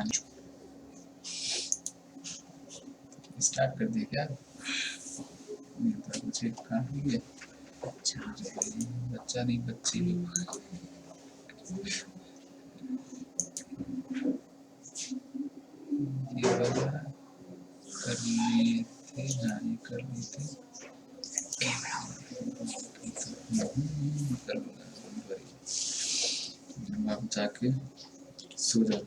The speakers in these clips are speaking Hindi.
कहानी स्टार्ट कर दी क्या? कुछ एक कहानी है। बच्चा नहीं बच्ची लोग ये वाला कर लिए थे, नहीं कर लिए थे, कर लूँगा। आप जाके सो जाओ।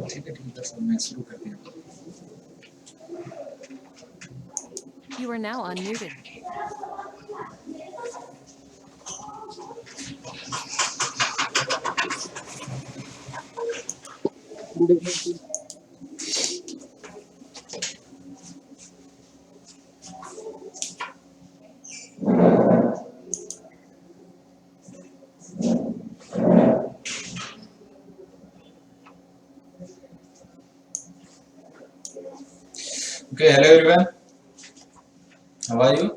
ठीक है सर, मैं शुरू कर दिया। You are now unmuted. Okay, hello everyone. How are you?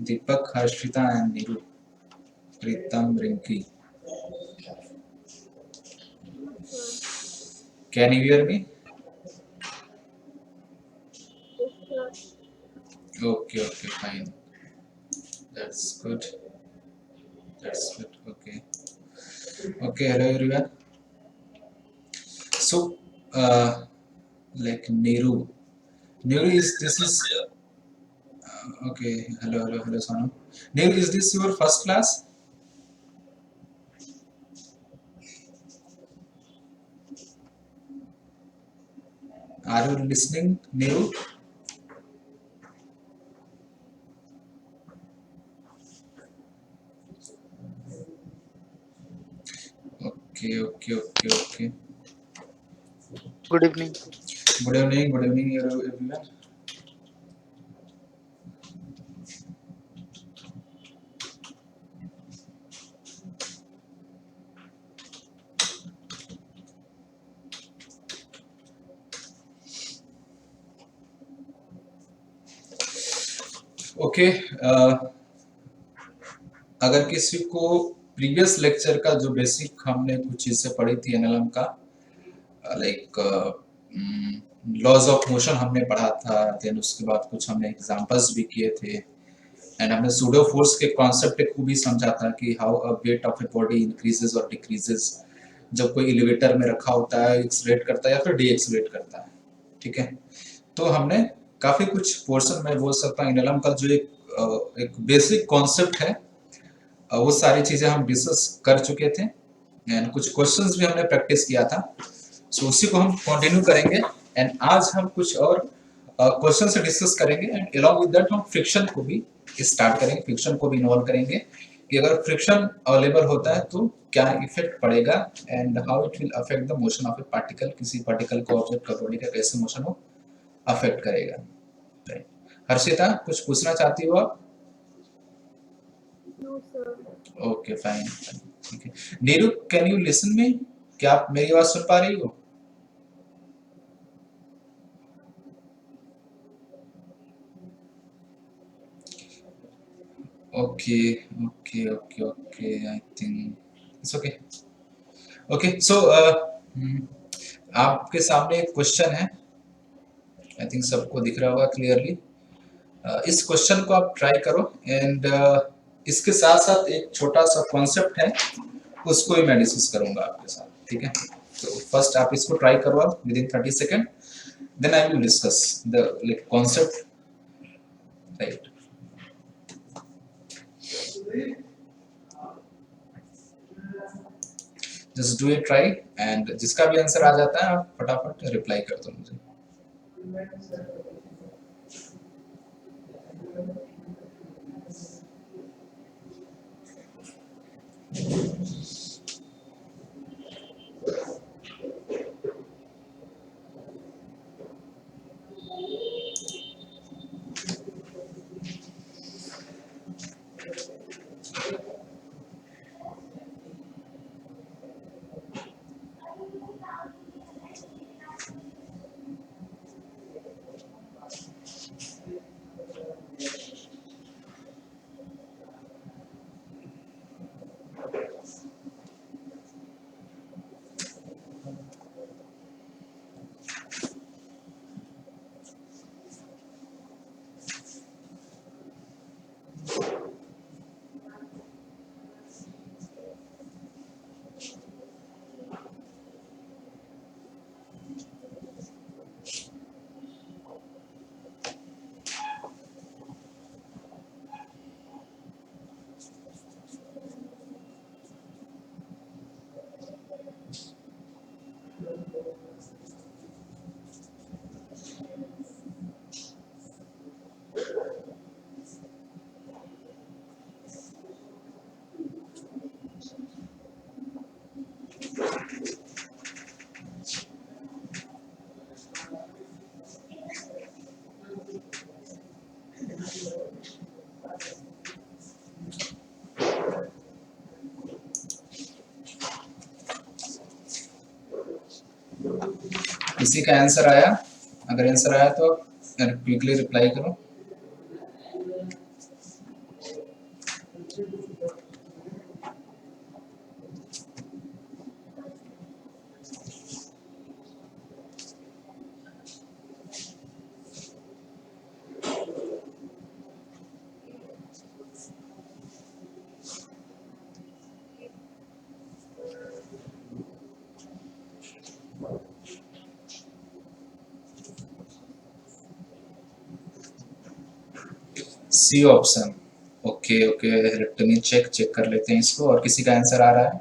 Deepak, Harshita, and Niru. Pritam, Rinki. Can you hear me? Okay, fine. That's good. Okay, hello everyone. So, like Niru is this is okay. Hello, Sonu. Niru, is this your first class? Are you listening, Niru? Okay. Good evening. Good evening, everyone. Okay, अगर किसी को प्रीवियस लेक्चर का जो बेसिक हमने कुछ चीजें पढ़ी थी एनएलएम का, लाइक लॉज ऑफ मोशन हमने पढ़ा था, देन उसके बाद कुछ हमने एग्जांपल्स भी किए थे, एंड हमने सूडो फोर्स के कॉन्सेप्ट को भी समझा था कि how a weight of a body increases और डिक्रीजेस जब कोई एलिवेटर में रखा होता है, एक्सलेरेट करता है या फिर डीएक्सलेरेट करता है। ठीक है, तो हमने काफी कुछ पोर्शन में बोल सकता हूँ एनएलएम का जो एक बेसिक कॉन्सेप्ट है, वो सारी चीजें हम डिस्कस कर चुके थे, एंड कुछ क्वेश्चंस भी हमने प्रैक्टिस किया था। सो उसी को हम कंटिन्यू करेंगे, एंड आज हम कुछ और क्वेश्चन से डिस्कस करेंगे, एंड अलोंग विद दैट हम फ्रिक्शन को भी स्टार्ट करेंगे, फ्रिक्शन को भी इन्वॉल्व करेंगे कि अगर फ्रिक्शन अवेलेबल होता है तो क्या इफेक्ट पड़ेगा, and how it will affect the motion of A particle, किसी पार्टिकल को ऑब्जेक्ट का बॉडी का कैसे मोशन हो अफेक्ट करेगा। हर्षिता, कुछ पूछना चाहती हो आप? No, sir. ओके फाइन, ठीक है। Neeru, can you listen me? क्या आप मेरी आवाज सुन पा रही हो? Okay, I think it's okay. Okay, so आपके सामने एक क्वेश्चन है, आई थिंक सबको दिख रहा होगा क्लियरली। इस क्वेश्चन को आप ट्राई करो, एंड इसके साथ साथ एक छोटा सा कॉन्सेप्ट है, उसको भी मैं डिस्कस करूंगा आपके साथ। ठीक है, तो फर्स्ट आप इसको ट्राई करो आप within 30 second, then I will discuss the like concept, right? Just do it try, and जिसका भी आंसर आ जाता है आप फटाफट रिप्लाई कर दो मुझे। किसी का आंसर आया? अगर आंसर आया तो क्विकली रिप्लाई करो। C option. Okay okay, let me check कर लेते हैं इसको। और किसी का आंसर आ रहा है?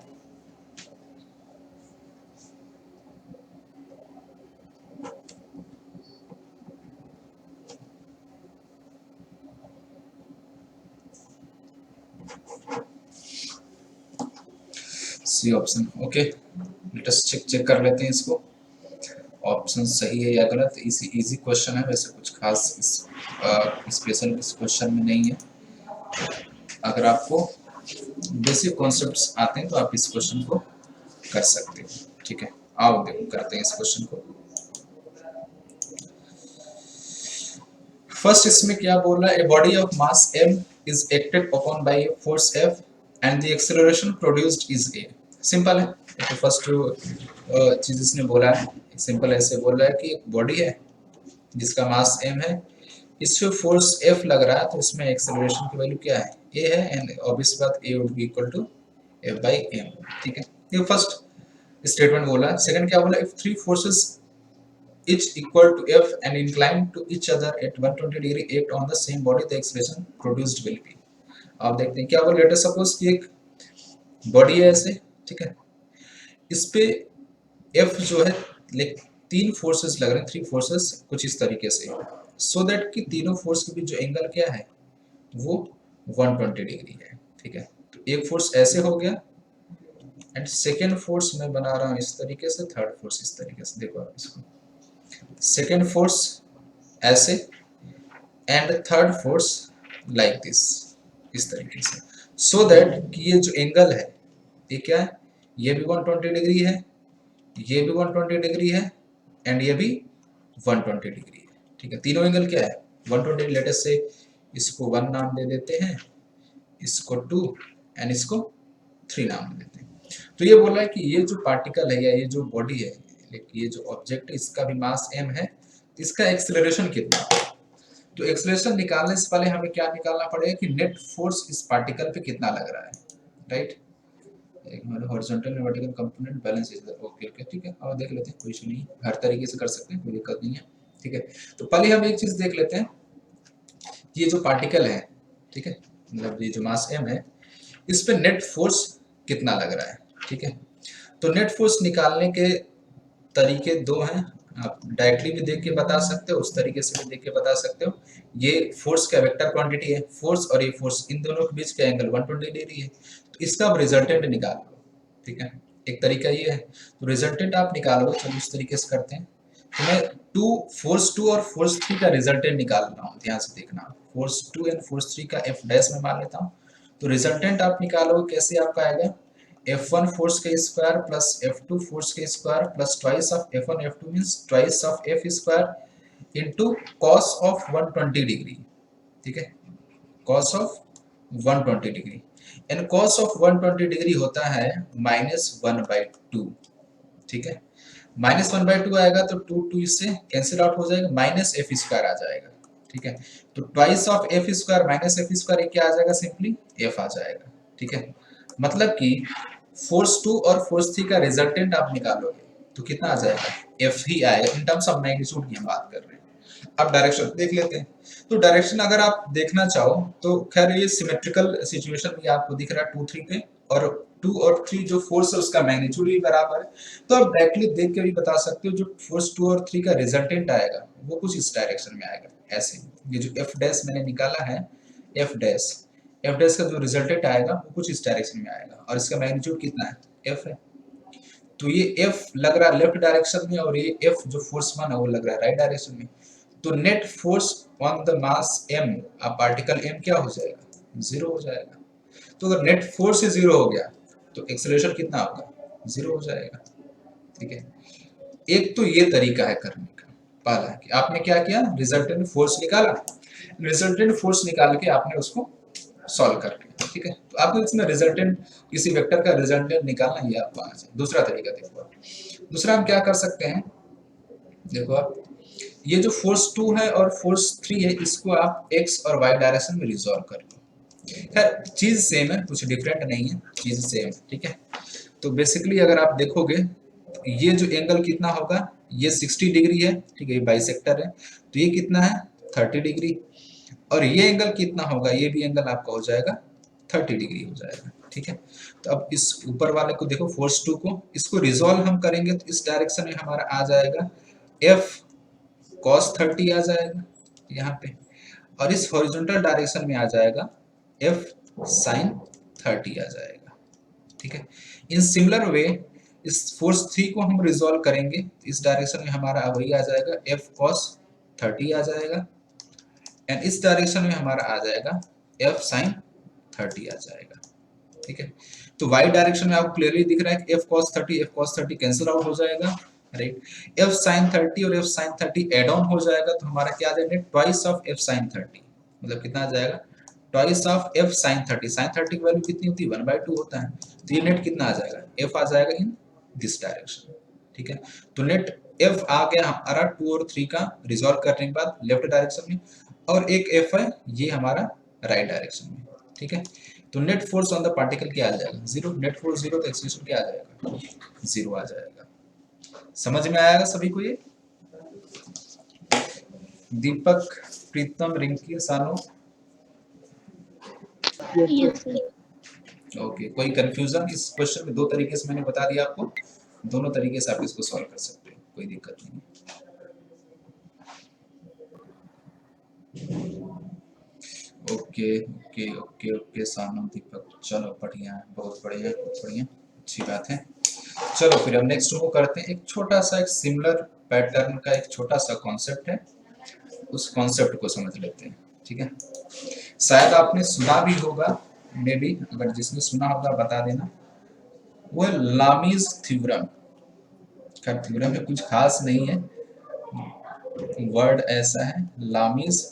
C option. Okay, let us check कर लेते हैं इसको। ऑप्शन सही है या गलत? इसी इजी क्वेश्चन है, वैसे कुछ खास स्पेशल इस क्वेश्चन में नहीं है। अगर आपको बेसिक कॉन्सेप्ट्स आते हैं तो आप इस क्वेश्चन को कर सकते हो। ठीक है, आओ देखो करते हैं इस क्वेश्चन को। फर्स्ट इसमें क्या बोल रहा है? A body of mass m is acted upon bye a force F and the acceleration produced is a। Simple है। तो फर्स्ट चीज इसने बोला है, सिंपल ऐसे बोल रहा है कि एक बॉडी है जिसका मास m है, इस पे फोर्स F लग रहा है, तो इसमें एक्सेलरेशन की वैल्यू क्या है? a है, एंड ऑब्वियस बात a would be equal to F by m। ठीक है, ये फर्स्ट स्टेटमेंट बोला। सेकंड क्या बोला? If three forces each equal to F and inclined to each other at 120 degree act on the same body, the acceleration produced will be। आप देखते हैं क्या बोल, लेट अस सपोज कि एक बॉडी है ऐसे, ठीक है, इस पे F जो है लाइक तीन फोर्सेस लग रहे हैं, थ्री फोर्सेस कुछ इस तरीके से, सो दैट कि तीनों फोर्स के बीच जो एंगल क्या है वो 120 डिग्री है। ठीक है, तो एक फोर्स ऐसे हो गया एंड सेकेंड फोर्स मैं बना रहा हूँ इस तरीके से, थर्ड फोर्स इस तरीके से। देखो आप इसको, सेकेंड फोर्स ऐसे and third force like this, इस तरीके से, सो दैट कि ये जो एंगल है ये क्या है? ये भी 120 डिग्री है, ये भी 120 डिग्री है, एंड ये भी 120 डिग्री है। ठीक है, तीनों एंगल क्या है? 120। लेट अस से इसको 1 नाम दे देते हैं, इसको 2 एंड इसको 3 नाम दे देते हैं। तो ये बोल रहा है कि ये जो पार्टिकल है या ये जो बॉडी है, ये जो ऑब्जेक्ट है, इसका भी मास m है, इसका एक्सेलरेशन कितना? तो एक्सेलरेशन निकालने से पहले हमें क्या निकालना पड़ेगा कि नेट फोर्स इस पार्टिकल पे कितना लग रहा है, राइट? एक हमारे horizontal and vertical component balance is okay okay, ठीक है। और देख लेते हैं, कोई इशू नहीं, हर तरीके से कर सकते हैं, कोई दिक्कत नहीं है। ठीक है, तो पहले हम एक चीज देख लेते हैं, ये जो पार्टिकल है, ठीक है, मतलब ये जो मास m है, इस पे नेट फोर्स कितना लग रहा है। ठीक है, तो नेट फोर्स निकालने के तरीके दो हैं, आप डायरेक्टली भी देख के बता सकते हो, उस तरीके से भी देख के बता सकते हो। ये फोर्स का वेक्टर क्वांटिटी है, फोर्स और ये फोर्स, इन दोनों के बीच का एंगल 120 डिग्री है, तो इसका आप रिजल्टेंट निकाल लो। ठीक है, एक तरीका ये है, तो रिजल्टेंट आप निकालो। चलो इस तरीके से करते हैं, तो मैं फोर्स 2 और फोर्स 3 का रिजल्टेंट निकाल रहा हूँ, ध्यान से देखना। फोर्स 2 एंड फोर्स 3 का F डैश में मान लेता हूँ, तो रिजल्टेंट आप निकालोगे कैसे? आपका आएगा F1 फोर्स के स्क्वायर प्लस F2 फोर्स के square plus twice of F1 F2 means twice of F square into cos of 120 degree. ठीक है, cos of 120 degree, and cos of 120 degree होता है -1/2। ठीक है, -1/2 आएगा तो 2 इससे कैंसिल आउट हो जाएगा, माइनस F स्क्वायर आ जाएगा। ठीक है, तो twice of F square minus F square क्या आ जाएगा? सिंपली F आ जाएगा। ठीक है, मतलब कि फोर्स 2 और फोर्स 3 का रिजल्टेंट आप निकालोगे तो कितना आ जाएगा? F ही आएगा। इन टर्म्स ऑफ मैग्नीट्यूड की हम बात कर रहे हैं। अब डायरेक्शन देख लेते हैं, तो डायरेक्शन अगर आप देखना चाहो तो खैर ये सिमेट्रिकल सिचुएशन भी आपको दिख रहा है 2 3 पे, और 2 और 3 जो फोर्स है उसका मैग्नीट्यूड भी बराबर है, तो आप डायरेक्टली देख के भी बता सकते हो जो फोर्स 2 और 3 का रिजल्टेंट आएगा वो कुछ इस डायरेक्शन में आएगा, ऐसे। ये जो F डैश मैंने निकाला है, F डैश का जो रिजल्टेंट आएगा वो कुछ इस डायरेक्शन में आएगा, और इसका मैग्नीट्यूड कितना है? F है। तो ये F लग रहा है लेफ्ट डायरेक्शन में, और ये F जो फोर्स 1 है वो लग रहा है राइट डायरेक्शन में। तो net force on the mass m, अब पार्टिकल m क्या हो जाएगा? 0 हो जाएगा। तो अगर नेट फोर्स ही 0 हो गया तो एक्सेलरेशन कितना होगा? 0 हो जाएगा। ठीक है, एक तो ये तरीका है करने का। पहला कि आपने क्या किया, रिजल्टेंट फोर्स निकाला, रिजल्टेंट फोर्स निकाल के आपने उसको सॉल्व कर लिया, ठीक है। तो आपको इसमें रिजल्टेंट, किसी वेक्टर का रिजल्टेंट निकालना, ये आपको आना चाहिए। दूसरा तरीका देखो आप, दूसरा हम क्या कर सकते हैं, देखो आप, ये जो फोर्स 2 है और फोर्स 3 है, इसको आप x और y डायरेक्शन में रिजॉल्व कर लो। खैर चीज सेम है, कुछ डिफरेंट नहीं है, चीज सेम है, ठीक है। तो बेसिकली अगर आप देखोगे तो ये जो एंगल कितना होगा, ये 60 डिग्री है, ठीक है, ये बाइसेक्टर है, तो ये कितना है 30 डिग्री, और ये एंगल कितना होगा, ये भी एंगल आपका हो जाएगा 30 डिग्री हो जाएगा, ठीक है। तो अब इस ऊपर वाले को देखो, फोर्स 2 को, इसको रिजॉल्व हम करेंगे तो इस डायरेक्शन में हमारा आ जाएगा f cos 30 आ जाएगा यहाँ पे, और इस हॉरिजॉन्टल डायरेक्शन में आ जाएगा f sin 30 आ जाएगा, ठीक है। इन सिमिलर वे इस फोर्स 3 को हम रिजॉल्व करेंगे, इस डायरेक्शन में हमारा वही आ जाएगा f cos 30 आ जाएगा, एंड इस डायरेक्शन में हमारा आ जाएगा f sin 30 आ जाएगा, ठीक है। तो y डायरेक्शन में आपको क्लियरली दिख रहा है कि f cos 30 कैंसिल आउट हो जाएगा, राइट। f sin 30 और f sin 30 एड ऑन हो जाएगा, तो हमारा क्या आ जाएगा, ट्वाइस ऑफ f sin 30, मतलब कितना आ जाएगा, twice of f sin 30। sin 30 की वैल्यू कितनी होती है, 1/2 होता है, तो ये नेट कितना आ जाएगा, f आ जाएगा इन दिस डायरेक्शन, ठीक है। तो नेट f आ गया हमारा 2 और 3 का रिजॉल्व करने के बाद लेफ्ट डायरेक्शन में, और एक f है ये हमारा राइट डायरेक्शन में, ठीक है। तो net force on the particle क्या आ जाएगा, 0। नेट फोर्स 0 तो एक्सेलरेशन क्या आ जाएगा, 0 आ जाएगा। समझ में आएगा सभी को ये? दीपक, प्रीतम, रिंकी, सानू, Yes, sir. ओके। कोई कंफ्यूजन इस क्वेश्चन में? दो तरीके से मैंने बता दिया आपको, दोनों तरीके से आप इसको सॉल्व कर सकते हो, कोई दिक्कत नहीं। ओके ओके ओके ओके सानू, दीपक, चलो बढ़िया है, बहुत बढ़िया, बहुत बढ़िया, अच्छी बात है। चलो फिर हम नेक्स्ट मूव करते हैं। एक छोटा सा, एक सिमिलर पैटर्न का एक छोटा सा कॉन्सेप्ट है, उस कॉन्सेप्ट को समझ लेते हैं, ठीक है। शायद आपने सुना भी होगा, मे बी, अगर जिसने सुना होगा बता देना। वो है लामीज थ्योरम। खैर थ्योरम में कुछ खास नहीं है, वर्ड ऐसा है, लामीज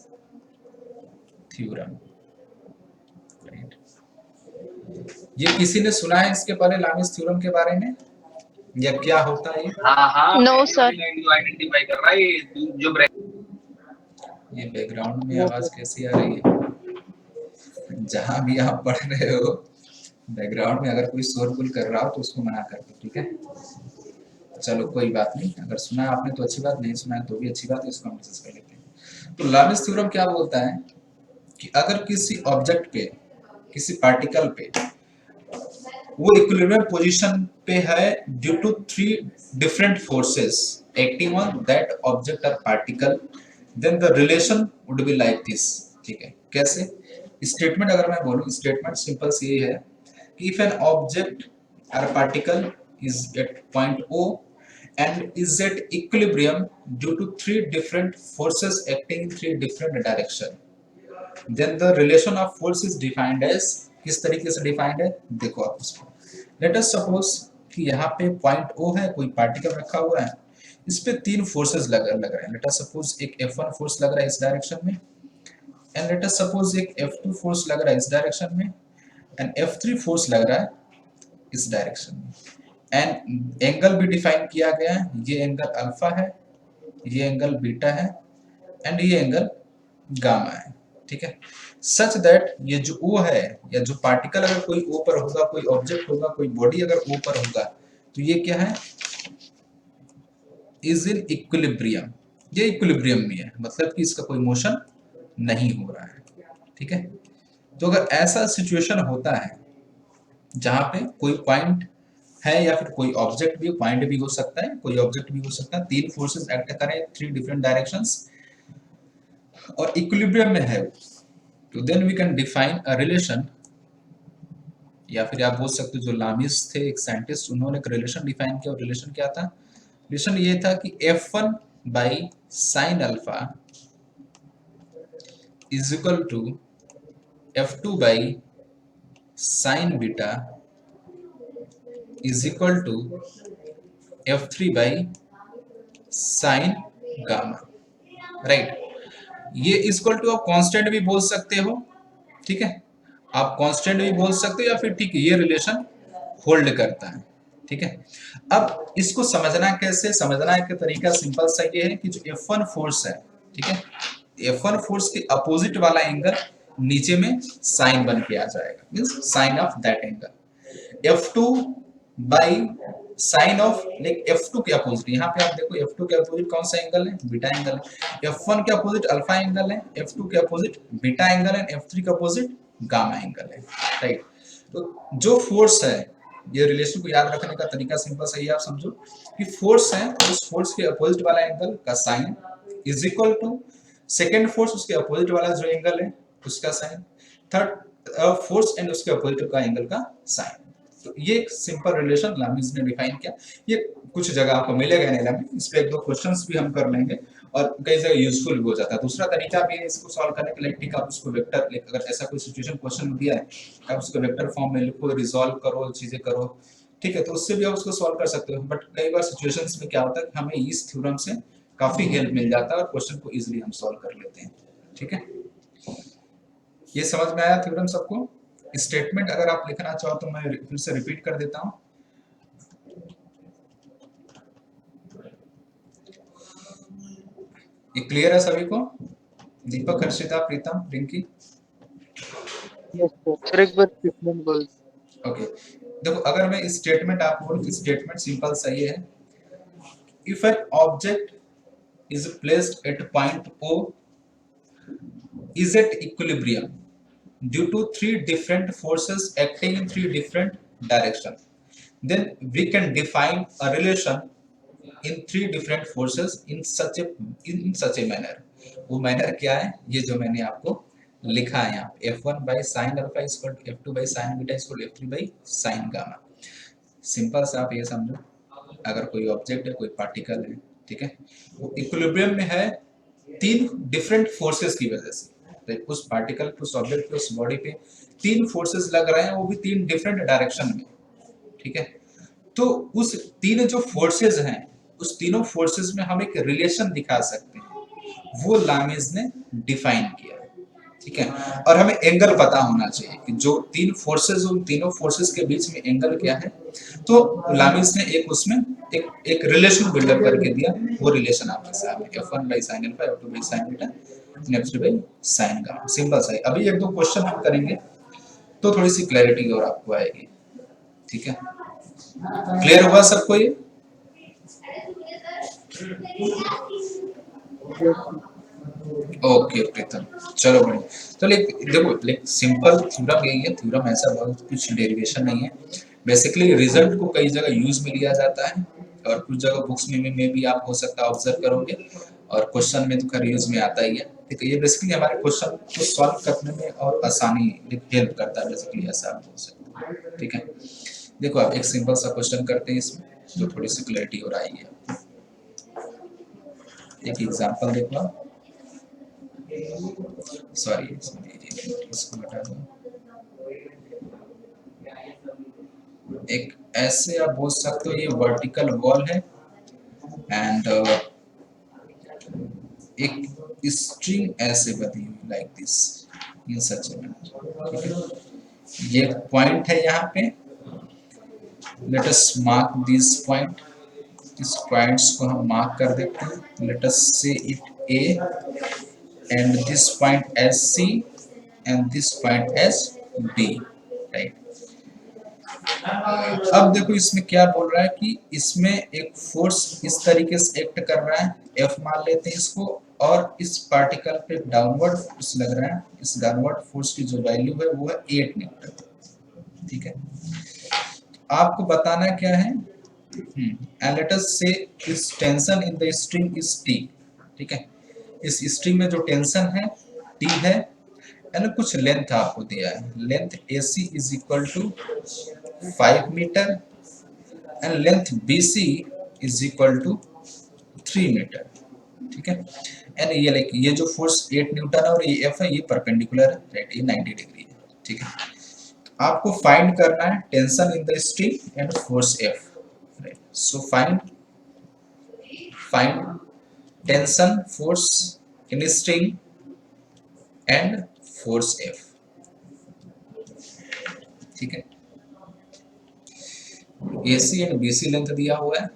थ्योरम, राइट। ये किसी ने सुना है इसके पहले लामीज थ्योरम के बारे में, या क्या होता है ये? हाँ हाँ No, sir. आइडेंटिफाई कर रहा है जो ये बैकग्राउंड में आवाज कैसी आ रही है? जहां भी आप पढ़ रहे हो, बैकग्राउंड में अगर कोई शोरगुल कर रहा हो तो उसको मना कर दो, ठीक है। चलो कोई बात नहीं, अगर सुना है आपने तो अच्छी बात, नहीं सुना है तो भी अच्छी बात है, इसको हम डिस्कस कर लेते हैं। तो लामीज थ्योरम क्या बोलता है कि अगर किसी ऑब्जेक्ट पे, किसी पार्टिकल पे, वो इक्विलिब्रियम पोजीशन पे है due to 3 different forces acting on that object और particle, then the relation would be like this, ठीक है। कैसे? स्टेटमेंट अगर मैं बोलूं, स्टेटमेंट सिंपल सी ये है कि इफ एन ऑब्जेक्ट और particle is at point O and is at equilibrium due to 3 different forces acting in 3 different direction, then the relation of force is defined as, किस तरीके से डिफाइंड है देखो आप उसको। लेट अस सपोज कि यहाँ पे पॉइंट O है, कोई पार्टिकल रखा हुआ है, इस पे 3 फोर्सेस लग रहे हैं। लेट अस सपोज एक F1 फोर्स लग रहा है इस डायरेक्शन में, एंड लेट अस सपोज एक F2 फोर्स लग रहा है इस डायरेक्शन में, एंड F3 फोर्स लग रहा है इस डायरेक्शन में, एंड एंगल भी डिफाइन किया गया है, ये एंगल अल्फा है, ये एंगल बीटा है, एंड ये एंगल गामा है, ठीक है। सच दैट ये जो O है, या जो पार्टिकल अगर कोई O पर होगा, कोई ऑब्जेक्ट होगा, कोई बॉडी अगर O पर होगा, तो ये क्या है, इज इन इक्विलिब्रियम, ये इक्विलिब्रियम में है, मतलब कि इसका कोई मोशन नहीं हो रहा है, ठीक है। तो अगर ऐसा सिचुएशन होता है जहां पे कोई पॉइंट है, या फिर कोई ऑब्जेक्ट भी, पॉइंट भी हो सकता है, कोई ऑब्जेक्ट भी हो सकता है, 3 फोर्सेस एक्ट करें 3 डिफरेंट डायरेक्शंस और इक्विलिब्रियम में है, तो then we can define a relation, या फिर आप बोल सकते हो जो लामीज थे एक साइंटिस्ट, उन्होंने एक रिलेशन डिफाइन किया। और रिलेशन क्या था? रिलेशन ये था कि F1 by sine alpha is equal to F2 by sine beta is equal to F3 by sine gamma, right. ये इक्वल टू आप कांस्टेंट भी बोल सकते हो, ठीक है, आप कांस्टेंट भी बोल सकते हो, या फिर ठीक है ये रिलेशन होल्ड करता है, ठीक है। अब इसको समझना कैसे, समझना का तरीका सिंपल सा ये है कि जो F1 फोर्स है, ठीक है, F1 फोर्स के अपोजिट वाला एंगल नीचे में साइन बन के आ जाएगा, means sine of that angle. F2 by sine of, like F2 के अपोजिट, यहाँ पे आप देखो F2 के अपोजिट कौन सा एंगल है, बीटा एंगल है। F1 के अपोजिट अल्फा एंगल है, F2 के अपोजिट बीटा एंगल है, F3 के अपोजिट गामा एंगल है, राइट। तो जो फोर्स है, ये रिलेशन को याद रखने का तरीका सिंपल सा ये आप समझो कि फोर्स है, उस फोर्स के अपोजिट वाला एंगल का sine is equal to second force, उसके अपोजिट वाला जो एंगल है उसका साइन, थर्ड फोर्स एंड उसके अपोजिट का एंगल का साइन। तो ये एक सिंपल रिलेशन लामीज ने डिफाइन किया। ये कुछ जगह आपको मिलेगा एनएलएम में, इस पे एक दो क्वेश्चंस भी हम कर लेंगे और कई जगह यूजफुल भी हो जाता है। दूसरा तरीका भी है इसको सॉल्व करने के लिए, ठीक आप उसको वेक्टर, अगर ऐसा कोई सिचुएशन क्वेश्चन दिया है आप उसको वेक्टर फॉर्म में लिखो, रिजॉल्व करो, चीजें करो, ठीक है, तो उससे भी आप उसको सॉल्व कर सकते हो। बट कई बार सिचुएशंस में क्या होता है कि हमें इस थ्योरम से काफी हेल्प मिल जाता है और क्वेश्चन को इजीली हम सॉल्व कर लेते हैं, ठीक है। ये समझ में आया थ्योरम सबको? स्टेटमेंट अगर आप लिखना चाहो तो मैं फिर से रिपीट कर देता हूं। ये क्लियर है सभी को? दीपक, हर्षिता, प्रीतम, रिंकी? यस सर, एक बार स्टेटमेंट बोल। ओके, देखो अगर मैं स्टेटमेंट आपको बोलूं, स्टेटमेंट सिंपल सही है। If an object is placed at point O is at equilibrium due to three different forces acting in three different directions, then we can define a relation in three different forces in such a manner। वो मैनर क्या है, ये जो मैंने आपको लिखा है यहाँ, F1 by sin alpha is equal to F2 by sin beta is equal to F3 by sin gamma। Simple सा आप ये समझो, अगर कोई ऑब्जेक्ट है, कोई पार्टिकल है, ठीक है, वो इक्विलिब्रियम में है तीन डिफरेंट फोर्सेस की वजह से, तो उस पार्टिकल पे, उस ऑब्जेक्ट पे, उस बॉडी पे तीन फोर्सेस लग रहे हैं, वो भी तीन डिफरेंट डायरेक्शन में, ठीक है। तो उस तीन जो फोर्सेस हैं, उस तीनों फोर्सेस में हम एक रिलेशन दिखा सकते हैं, वो लामीज ने डिफाइन किया, ठीक है। और हमें एंगल पता होना चाहिए कि जो तीन फोर्सेस, उन तीनों फोर्सेस के बीच में एंगल क्या है। तो लामीज ने एक उसमें एक रिलेशन बिल्डअप करके दिया, वो रिलेशन आपके सामने F1 by sin alpha, F2 by sin beta, F3 by sin gamma। Simple सा है। अभी एक दो क्वेश्चन हम करेंगे तो थोड़ी सी क्लैरिटी और आपको आएगी, ठीक है। क्लियर हुआ सबको ये? ओके प्रीतम, चलो बढ़िया। तो देखो सिंपल थ्योरम यही है, थ्योरम ऐसा बहुत कुछ डेरिवेशन नहीं है। बेसिकली रिजल्ट को कई जगह यूज में लिया जाता है और कुछ जगह बुक्स में भी आप हो सकता है ऑब्जर्व करोगे, और क्वेश्चन में तो खैर यूज में आता ही है, ठीक है। ये बेसिकली हमारे क्वेश्चन को सॉल्व करने में और आसानी हेल्प करता है, बेसिकली ऐसा आप बोल सकते हैं, ठीक है। देखो आप एक सिंपल सा क्वेश्चन करते हैं इसमें, जो थोड़ी सी क्लैरिटी और आई है। एक एग्जांपल देखो आप, सॉरी इसको हटा दो। एक ऐसे आप बोल सकते हो, ये वर्टिकल वॉल है एंड एक स्ट्रिंग ऐसे बनी हुई like this in such a manner, ठीक है। ये पॉइंट है यहाँ पे, let us mark this point, इस पॉइंट्स को हम मार्क कर देते हैं। लेट अस से it A and this point as C and this point as B, right। अब देखो इसमें क्या बोल रहा है कि इसमें एक फोर्स इस तरीके से एक्ट कर रहा है, F मान लेते हैं इसको, और इस पार्टिकल पे डाउनवर्ड फोर्स लग रहा है। इस डाउनवर्ड फोर्स की जो वैल्यू है वो है 8 न्यूटन, ठीक है। आपको बताना क्या है, and let us say इस tension in the string is T, ठीक है। इस स्ट्रिंग में जो टेंशन है T है, एंड कुछ लेंथ आपको दिया है, length AC is equal to 5 metre and length BC is equal to 3 metre, ठीक है। एंड ये लाइक ये जो फोर्स 8 न्यूटन है और ये F है, ये परपेंडिकुलर है, राइट, ये 90 डिग्री है, ठीक है। आपको फाइंड करना है tension in the string and force F, right. So find find tension force in string and force F. ठीक है, एसी एंड बीसी लेंथ दिया हुआ है,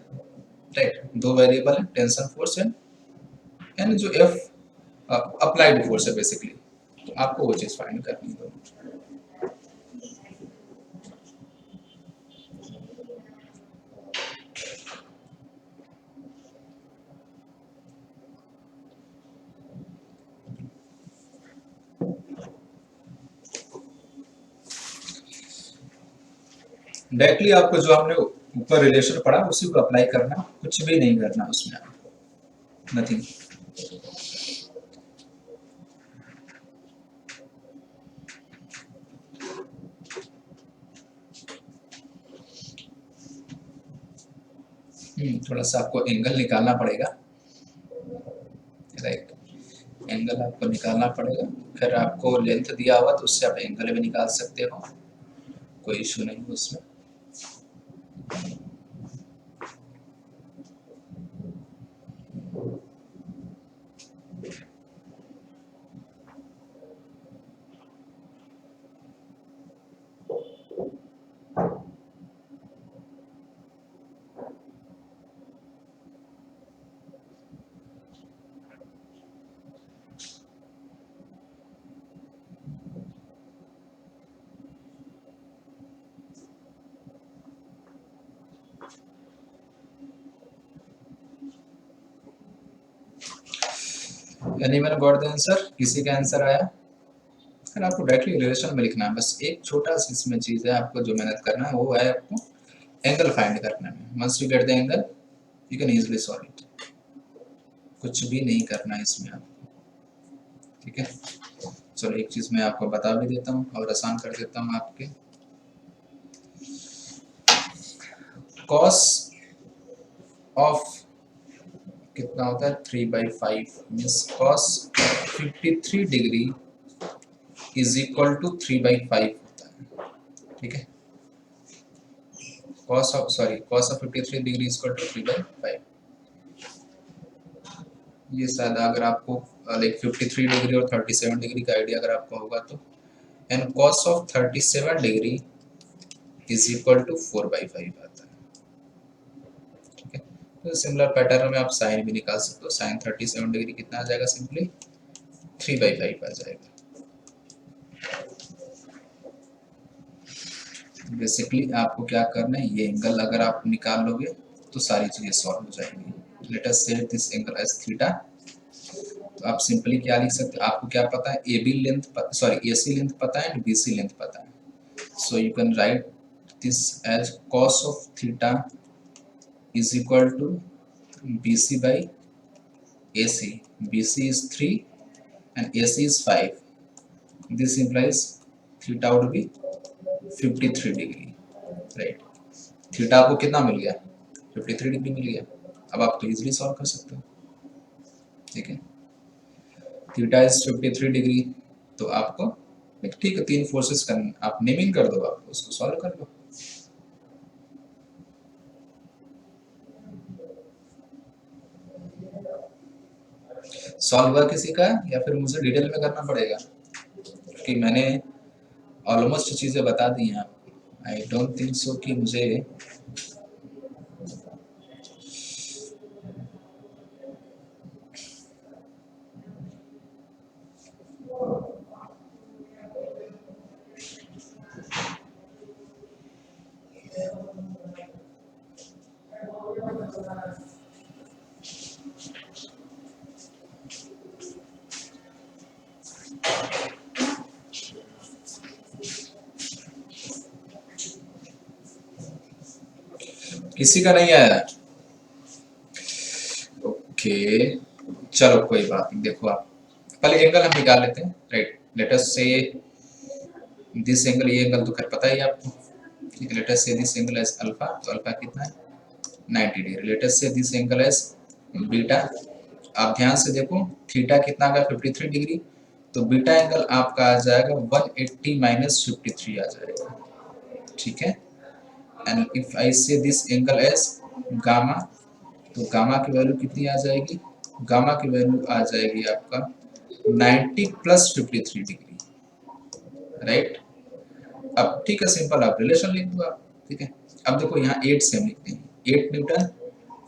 राइट, दो वेरिएबल है, टेंशन फोर्स एंड जो एफ अप्लाइड फोर्स है बेसिकली, तो आपको वो चीज फाइंड करनी है। डायरेक्टली आपको जो हमने ऊपर रिलेशन पढ़ा उसी को अप्लाई करना, कुछ भी नहीं करना उसमें, नथिंग। थोड़ा सा आपको एंगल निकालना पड़ेगा, राइट, एंगल आपको निकालना पड़ेगा, फिर आपको लेंथ दिया हुआ तो उससे आप एंगल भी निकाल सकते हो, कोई इशू नहीं उसमें। Anyone got the answer? किसी का आंसर आया? फिर आपको डायरेक्टली रिलेशन में लिखना है, बस एक छोटा सा इसमें चीज है, आपको जो मेहनत करना है वो है आपको एंगल फाइंड करने में। Once you get the angle you can easily solve it, कुछ भी नहीं करना है इसमें आपको, ठीक है। चलो एक चीज मैं आपको बता भी देता हूँ और आसान कर देता हूँ आपके। कॉस ऑफ कितना होता है 3/5 means cos 53 degree is equal to 3/5 होता है, ठीक है। cos of 53 degree is equal to 3/5। ये शायद अगर आपको लाइक 53 डिग्री और 37 डिग्री का आइडिया अगर आपको होगा तो, and cos of 37 degree is equal to 4/5 आता है, ठीक है। तो सिमिलर पैटर्न में आप साइन भी निकाल सकते हो, साइन 37 डिग्री कितना आ जाएगा, सिंपली 3/5 आ जाएगा। बेसिकली आपको क्या करना है, ये एंगल अगर आप निकाल लोगे तो सारी चीजें सॉल्व हो जाएंगी। Let us set this angle as theta, तो आप सिंपली क्या लिख सकते हैं, आपको क्या पता है, AB लेंथ AC लेंथ पता है एंड BC लेंथ पता है, so you can write this as cos of theta is equal to BC by AC। BC is 3 and AC is 5, this implies theta would be 53 degree, right. Theta आपको कितना मिल गया, 53 डिग्री मिल गया। अब आप तो इजीली सॉल्व कर सकते हो, ठीक है। थीटा इज 53 डिग्री, तो आपको ठीक है, तीन फोर्सेस का आप नेमिंग कर दो, आप उसको सॉल्व कर लो। सॉल्व हुआ किसी का या फिर मुझे डिटेल में करना पड़ेगा, क्योंकि मैंने ऑलमोस्ट चीजें बता दी हैं आपको। आई डोंट थिंक सो कि मुझे किसी का नहीं आया, ओके चलो कोई बात नहीं। देखो आप पहले एंगल हम निकाल लेते हैं, राइट। लेट अस से दिस एंगल, ये एंगल तो खैर पता ही आपको, ठीक है। लेट अस से दिस एंगल एज अल्फा, तो अल्फा कितना है 90 डिग्री। लेट अस से दिस एंगल एज बीटा, आप ध्यान से देखो थीटा कितना आ गया 53 डिग्री, तो बीटा एंगल आपका आ जाएगा 180 माइनस 53 आ जाएगा, ठीक है। एंड इफ आई से दिस एंगल एज गामा, तो गामा की वैल्यू कितनी आ जाएगी, गामा की वैल्यू आ जाएगी आपका 90 प्लस 53 डिग्री, राइट। अब ठीक है, सिंपल आप रिलेशन लिख दो आप, ठीक है। अब देखो यहाँ 8 से हम लिखते हैं 8 Newton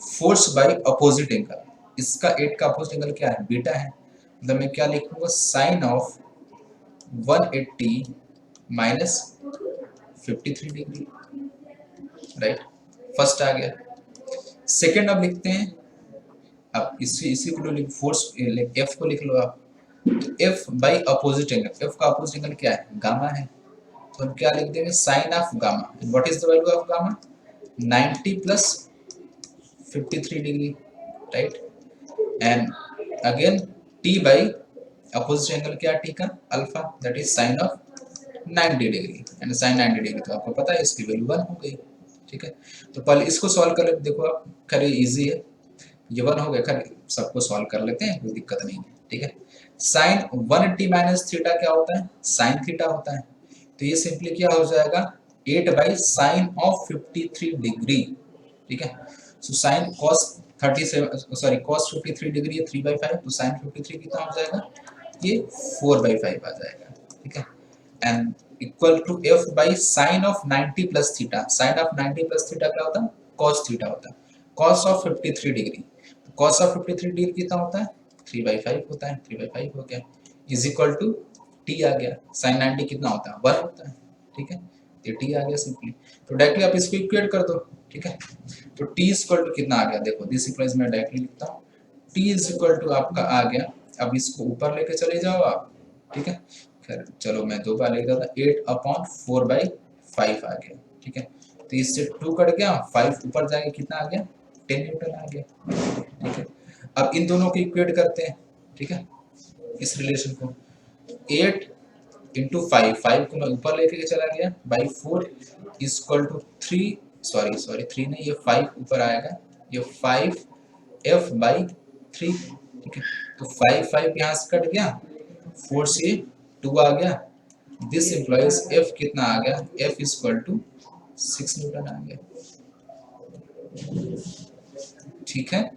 force by opposite angle, इसका 8 का अपोजिट एंगल क्या है, बीटा है, मतलब मैं क्या लिखूंगा, sine of 180 minus 53 degree, right. First आ गया। सेकंड अब लिखते हैं, अब इसी को लिख, फोर्स एफ को लिख लो आप, तो F by opposite angle, F का अपोजिट एंगल क्या है, गामा है, तो हम क्या लिख देंगे, sine of gamma, what is the value of gamma, 90 plus 53 degree, right. And again T by opposite angle क्या, टी का alpha, that is sine of 90 degree, and sine 90 degree तो आपको पता है इसकी वैल्यू 1 हो गई, ठीक है। तो पहले इसको सॉल्व कर लेते, देखो आप, खैर इजी है, ये 1 हो गया, खैर सबको सॉल्व कर लेते हैं, कोई दिक्कत नहीं है, ठीक है। साइन 180 माइनस थीटा क्या होता है, साइन थीटा होता है, तो ये सिंपली क्या हो जाएगा, 8 बाई साइन ऑफ 53 डिग्री, ठीक है। So sine cos 37, sorry cos 53 degree है 3/5, तो साइन 53 कितना हो जाएगा, ये 4/5 आ जाएगा, ठीक है। And equal to F by sine of 90 plus theta, sine of 90 plus theta क्या होता है, कॉस थीटा होता है, cos of 53 degree, cos of 53 degree कितना होता है, 3/5 होता है, 3/5 हो गया, इज इक्वल टू टी आ गया, साइन 90 कितना होता है, 1 होता है, ठीक है, ये टी आ गया सिंपली, तो डायरेक्टली आप इसको इक्वेट कर दो, ठीक है। तो टी इज इक्वल टू कितना आ गया, देखो दिस इक्वेशन में डायरेक्टली लिखता हूँ, टी इज इक्वल टू आपका आ गया, अब इसको ऊपर लेके चले जाओ आप, ठीक है। खैर चलो मैं 2 बार लिख देता, 8/4/5 आ गया, ठीक है। तो इससे 2 कट गया, 5 ऊपर जाएगा, कितना आ गया, 10 न्यूटन आ गया, ठीक है। अब इन दोनों को इक्वेट करते हैं, ठीक है, इस रिलेशन को, 8 इंटू 5 को मैं ऊपर लेके चला गया, by 4 is equal to 3, sorry 3 नहीं, ये 5 ऊपर आएगा, ये 5 एफ बाई 3, ठीक है। तो 5 यहाँ से कट गया, 4 से 2 आ गया, दिस इम्प्लाइज एफ कितना आ गया, F is equal to 6 newton आ गया, ठीक है।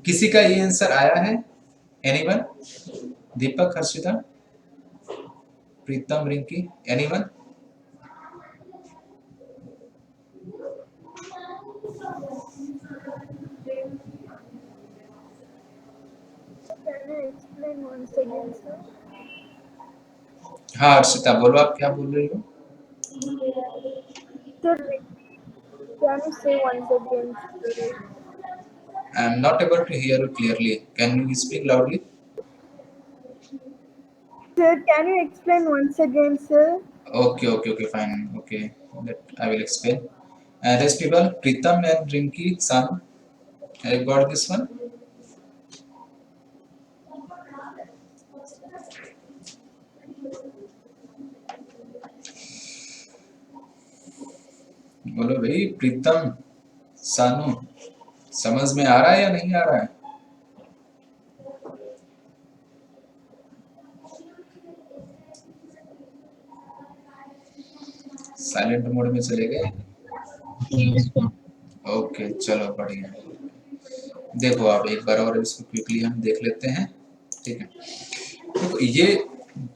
किसी का ये आंसर आया है, anyone, Deepak, Harshita, Pritam, Rinki, anyone? Can you explain once again, sir? हाँ हर्षिता बोलो, आप क्या बोल रही हो, Sir, can you say once again? I am not able to hear you clearly, can you speak loudly? Sir, can you explain once again, sir? Okay, fine, okay, I will explain. Rest people, Pritam and Rinki, Sanu, have you got this one? बोलो भाई, प्रीतम, सानू, समझ में आ रहा है या नहीं आ रहा है? साइलेंट मोड में चले गए, ओके चलो बढ़िया। देखो आप एक बार और इसको क्विकली हम देख लेते हैं, ठीक है। देखो ये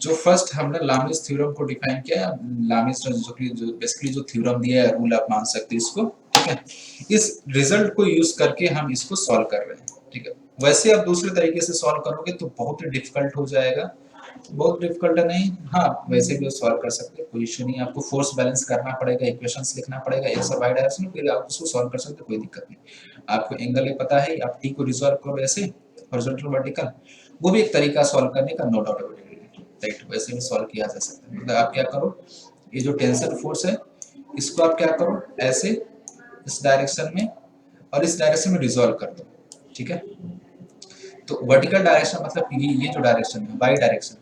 जो फर्स्ट हमने लामिस थ्योरम को डिफाइन किया, लामिस ने जो बेसिकली जो थ्योरम दिया है, रूल आप मान सकते हैं इसको, ठीक है। इस रिजल्ट को यूज करके हम इसको सॉल्व कर रहे हैं, ठीक है। वैसे आप दूसरे तरीके से सॉल्व करोगे तो बहुत ही डिफिकल्ट हो जाएगा, बहुत डिफिकल्ट नहीं, हाँ वैसे भी सॉल्व कर सकते हैं, कोई इशू नहीं, आपको फोर्स बैलेंस करना पड़ेगा, इक्वेशंस लिखना पड़ेगा एक्स और वाई डायरेक्शन में, फिर आप उसको सॉल्व कर सकते हैं, कोई दिक्कत नहीं। आपको एंगल पता है, आप टी को रिजॉल्व करो ऐसे हॉरिजॉन्टल वर्टिकल, वो भी एक तरीका सॉल्व करने का, no doubt about it, right, वैसे भी सॉल्व किया जा सकता है। मतलब आप क्या करो, ये जो टेंशन फोर्स है इसको आप क्या करो, ऐसे इस डायरेक्शन में और इस डायरेक्शन में रिजॉल्व कर दो, ठीक है। तो वर्टिकल डायरेक्शन मतलब ये जो डायरेक्शन है वाई डायरेक्शन,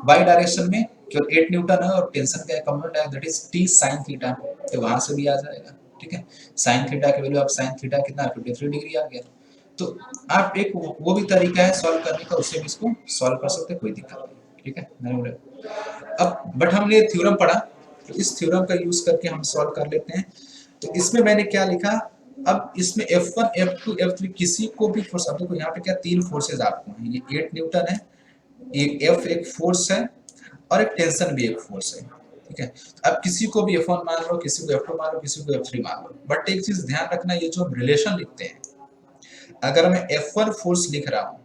वाई डायरेक्शन में केवल 8 न्यूटन है और टेंशन का कंपोनेंट है, that is T sin theta, तो वहां से भी आ जाएगा, ठीक है। sin थीटा की वैल्यू, आप sin थीटा कितना 53 डिग्री आ गया, तो आप एक वो भी तरीका है सॉल्व करने का, उससे भी इसको सॉल्व कर सकते हैं, कोई दिक्कत नहीं, ठीक है। अब बट हमने ये थ्योरम पढ़ा, तो इस थ्योरम का यूज करके हम सॉल्व कर लेते हैं। तो इसमें मैंने क्या लिखा, अब इसमें F1, F2, F3 किसी को भी फोर्स, अब देखो यहाँ पे क्या 3 फोर्सेज आपको हैं, ये 8 न्यूटन है, F एक फोर्स है और एक टेंशन भी एक फोर्स है, ठीक है। अब किसी को भी F1 मान लो, किसी को F2 मान लो, किसी को F3 मान लो, बट एक चीज ध्यान रखना, ये जो हम रिलेशन लिखते हैं, अगर मैं F1 फोर्स लिख रहा हूँ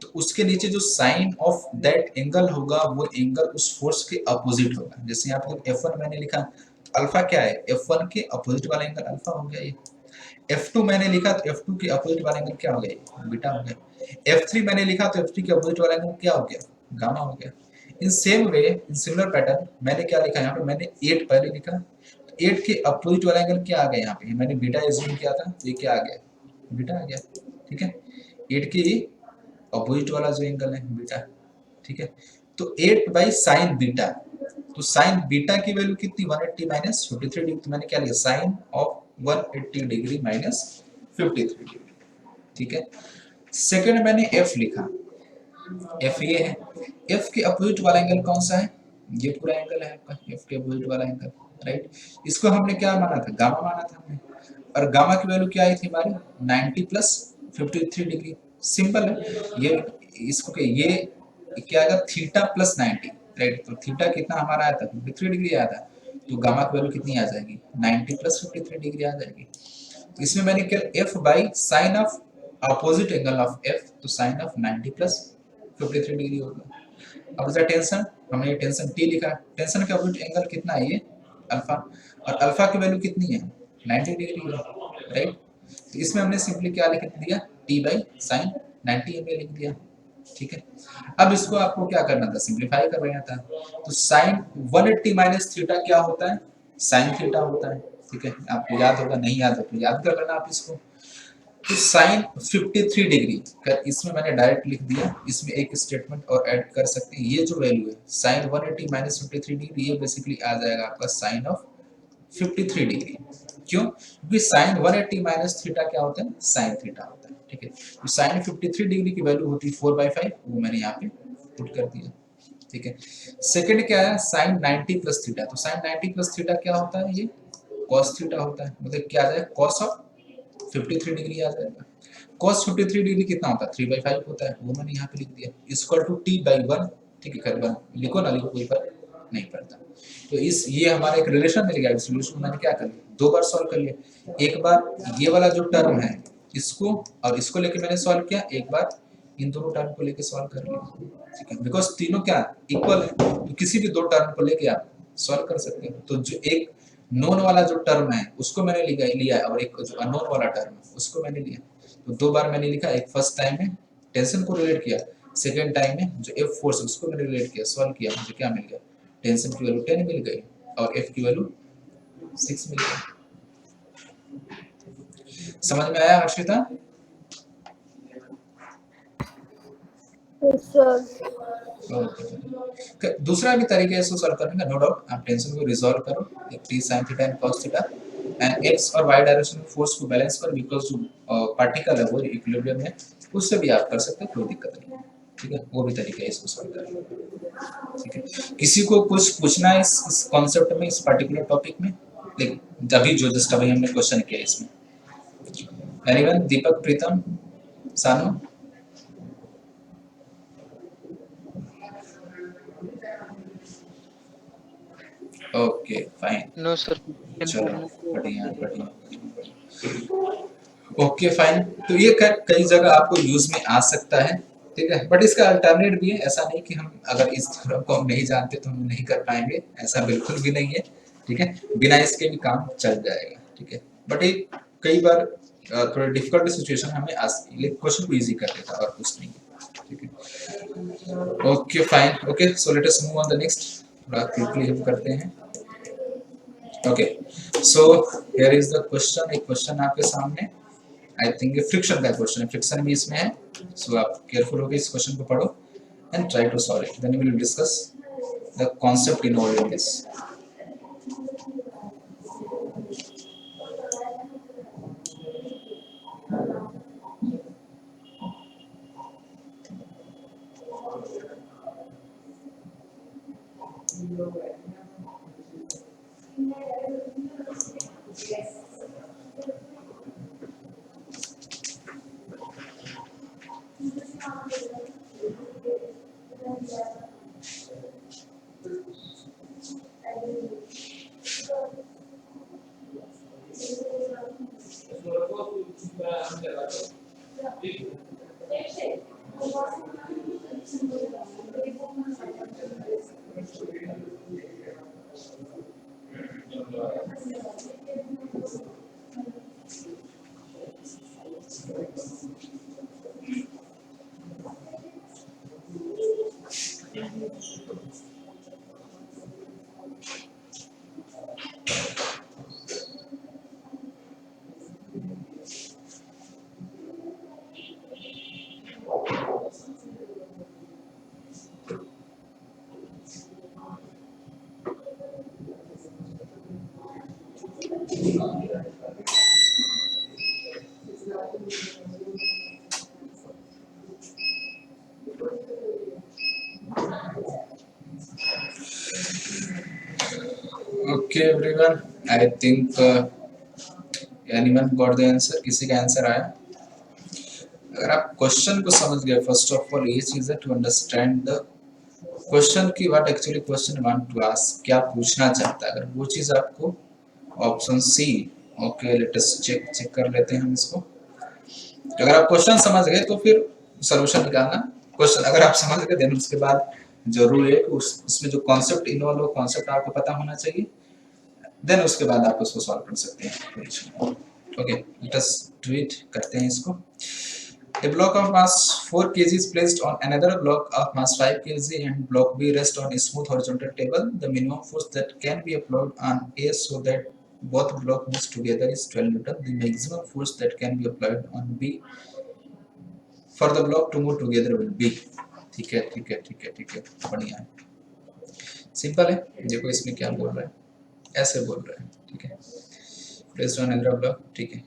तो उसके नीचे जो साइन ऑफ दैट एंगल होगा वो एंगल उस फोर्स के अपोजिट होगा। जैसे यहाँ पे F1 मैंने लिखा तो अल्फा क्या है, F1 के अपोजिट वाला एंगल अल्फा हो गया ये। F2 मैंने लिखा तो F2 के अपोजिट वाला एंगल क्या हो गया, ये बीटा हो गया। F3 मैंने लिखा तो F3 के अपोजिट वाला एंगल क्या हो गया, गामा हो गया। In same way, in similar pattern मैंने क्या लिखा यहाँ पे, मैंने 8 पहले लिखा, 8 के अपोजिट वाला एंगल क्या आ गया यहाँ पे, मैंने बीटा एज्यूम किया था तो ये क्या आ गया, बीटा आ गया, ठीक है। 8 के अपोजिट वाला जो एंगल है बीटा, ठीक है। तो 8 बाई साइन बीटा, तो साइन बीटा की वैल्यू कितनी, 180 माइनस 53 डिग्री, तो मैंने क्या लिया, sine of 180 degree minus 53 degree, ठीक है। सेकंड मैंने एफ लिखा, एफ ये है, एफ के अपोजिट वाला एंगल कौन सा है, ये पूरा एंगल है आपका, एफ के अपोजिट वाला एंगल, राइट। इसको हमने क्या माना था, गामा माना था हमने, और गामा की वैल्यू क्या आई थी हमारी, 90 प्लस 53 डिग्री, सिंपल है ये, इसको क्या, ये क्या आएगा, थीटा प्लस 90, राइट। तो थीटा कितना हमारा आया था, 53 डिग्री आया था, तो गामा की वैल्यू कितनी आ जाएगी, 90 प्लस 53 डिग्री आ जाएगी। तो इसमें मैंने क्या, F by sine of opposite angle of F, तो साइन ऑफ 90 प्लस 53 डिग्री होगा। अब जरा टेंशन, हमने ये टेंशन टी लिखा, टेंशन का अपोजिट एंगल कितना है, ये अल्फा, और अल्फा की वैल्यू कितनी है, 90 डिग्री है, राइट। तो इसमें हमने सिंपली क्या लिख दिया, टी बाई साइन 90 एंगल लिख दिया, ठीक है। अब इसको आपको क्या करना था, सिंप्लीफाई कर रहा था, तो साइन 180 माइनस थीटा क्या होता है, साइन थीटा होता है, ठीक है। आपको याद होगा, नहीं याद हो तो याद कर लेना आप इसको। तो साइन 53 डिग्री का इसमें मैंने डायरेक्ट लिख दिया, इसमें एक स्टेटमेंट और ऐड कर सकते हैं, ये जो वैल्यू है साइन 180 माइनस 53 डिग्री, ये बेसिकली आ जाएगा आपका साइन ऑफ 53 डिग्री। क्यों, क्योंकि साइन 180 माइनस थीटा क्या होता है, साइन थीटा होता है, ठीक है। तो साइन 53 डिग्री की वैल्यू होती है 4/5, वो मैंने यहाँ पे पुट कर दिया, ठीक है। सेकंड क्या है, साइन 90 प्लस थीटा, तो साइन 90 प्लस थीटा क्या होता है, ये cos थीटा होता है, मतलब क्या आ जाएगा, cos ऑफ 53 डिग्री आ जाएगा। cos 53 डिग्री कितना होता है, 3/5 होता है, वो मैंने यहाँ पे लिख दिया, इक्वल टू t/1, ठीक है, कर 1 लिखो ना लिखो कोई फर्क नहीं पड़ता। तो इस ये हमारा एक रिलेशन मिल गया, सोल्यूशन मैंने क्या कर लिया, 2 बार सॉल्व कर लिया, एक बार ये वाला जो टर्म है इसको और इसको लेके मैंने सॉल्व किया, एक बार इन दोनों टर्म को लेके सॉल्व कर लिया, ठीक है। बिकॉज तीनों क्या इक्वल है, तो किसी भी दो टर्म को लेके आप सॉल्व कर सकते हैं। तो जो एक नोन वाला जो टर्म है उसको मैंने लिया और एक जो अननोन वाला टर्म है उसको मैंने लिया, तो 2 बार मैंने लिखा, एक फर्स्ट टाइम में टेंशन को रिलेट किया, सेकेंड टाइम में जो एफ फोर्स उसको मैंने रिलेट किया, सॉल्व किया, मुझे क्या मिल गया, टेंशन की वैल्यू 10 मिल गई और एफ की वैल्यू 6 मिल गई। समझ में आया हर्षिता? Yes, sir. ओके, दूसरा भी तरीका है इसको सॉल्व करने का, नो डाउट आप टेंशन को रिजॉल्व करो, एक T sin theta and cos theta and x और y डायरेक्शन में फोर्स को बैलेंस करो, बिकॉज़ जो पार्टिकल है वो इक्विलिब्रियम है, उससे भी आप कर सकते हैं, कोई दिक्कत नहीं है, ठीक है। वो भी तरीका है इसको सॉल्व करने का, ठीक है। किसी को कुछ पूछना है इस कॉन्सेप्ट में, इस पर्टिकुलर टॉपिक में, देख अभी जो जस्ट अभी हमने क्वेश्चन किया इसमें, एनीवन, दीपक, प्रीतम, सानू? ओके फाइन, नो सर, चलो बढ़िया बढ़िया, ओके फाइन। तो ये कई जगह आपको यूज में आ सकता है, ठीक है, बट इसका अल्टरनेट भी है, ऐसा नहीं कि हम अगर इस थ्योरम को हम नहीं जानते तो हम नहीं कर पाएंगे, ऐसा बिल्कुल भी नहीं है, ठीक है, बिना इसके भी काम चल जाएगा, ठीक है। बट ये कई बार थोड़ा डिफिकल्ट सिचुएशन हमें क्वेश्चन को इजी कर देता है और कुछ नहीं, ठीक है। Okay fine, okay, so let us move on the next, थोड़ा क्विकली हम करते हैं। Okay, so here is the question, एक क्वेश्चन आपके सामने, आई थिंक ये फ्रिक्शन का क्वेश्चन है, फ्रिक्शन भी इसमें है, सो आप केयरफुल होकर इस क्वेश्चन को पढ़ो and try to solve it, then we will discuss the concept involved in this. Okay everyone, I think anyone got the answer? किसी का आंसर आया? अगर आप क्वेश्चन को समझ गए, फर्स्ट ऑफ ऑल ये चीज है टू अंडरस्टैंड द क्वेश्चन की what actually question want to ask, क्या पूछना चाहता है। अगर वो चीज आपको option C, okay let us check कर लेते हैं हम इसको। अगर आप क्वेश्चन समझ गए तो फिर सॉल्यूशन निकालना। क्वेश्चन अगर आप समझ गए देन उसके बाद जरूरी है कि उसमें जो कॉन्सेप्ट इन्वॉल्व हो, कॉन्सेप्ट आपको पता होना चाहिए, देन उसके बाद आप उसको सॉल्व कर सकते हैं। Okay let us do it, करते हैं इसको। A block of mass 4 kg is placed on another block of mass 5 kg and block B rests on a smooth horizontal table. The minimum force that can be applied on A so that both blocks move together is 12 Newton. The maximum force that can be applied on B for the block to move together will be। ठीक है, बढ़िया है, सिंपल है। देखो इसमें क्या बोल रहा है, ऐसे बोल रहा है, ठीक है। प्लेस्ड ऑन अनदर ब्लॉक, ठीक है।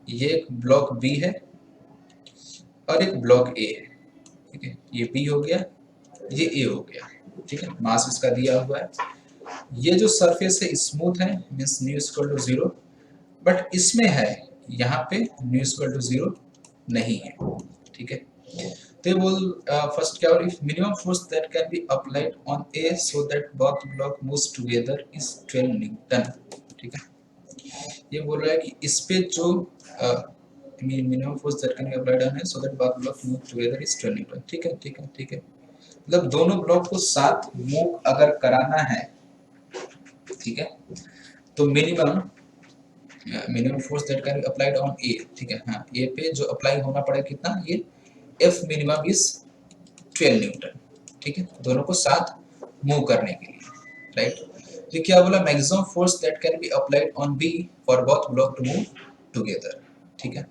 ये एक ब्लॉक बी है और एक ब्लॉक ए है, ठीक है। ये बी हो गया, ये ए हो गया, ठीक है। मास इसका दिया हुआ है। ये जो सरफेस है स्मूथ है, means mu equal to 0, but इसमें है यहाँ पे न्यू इक्वल टू 0 नहीं है, ठीक है। तो ये बोल फर्स्ट क्या, और if minimum force that can be applied on A so that both block moves together is 12 Newton, ठीक है। ये बोल रहा है कि इस पे जो minimum force that can be applied on A so that both block move together is 12 Newton, ठीक है। मतलब दोनों ब्लॉक को साथ मूव अगर कराना है, ठीक है, तो minimum force that can be applied on A, ठीक है। हाँ, ए पे जो अप्लाई होना पड़ेगा कितना, ये एफ मिनिमम इज 12 न्यूटन, ठीक है, दोनों को साथ मूव करने के लिए, राइट। तो क्या बोला, maximum force that can be applied on B for both block to move together, ठीक है।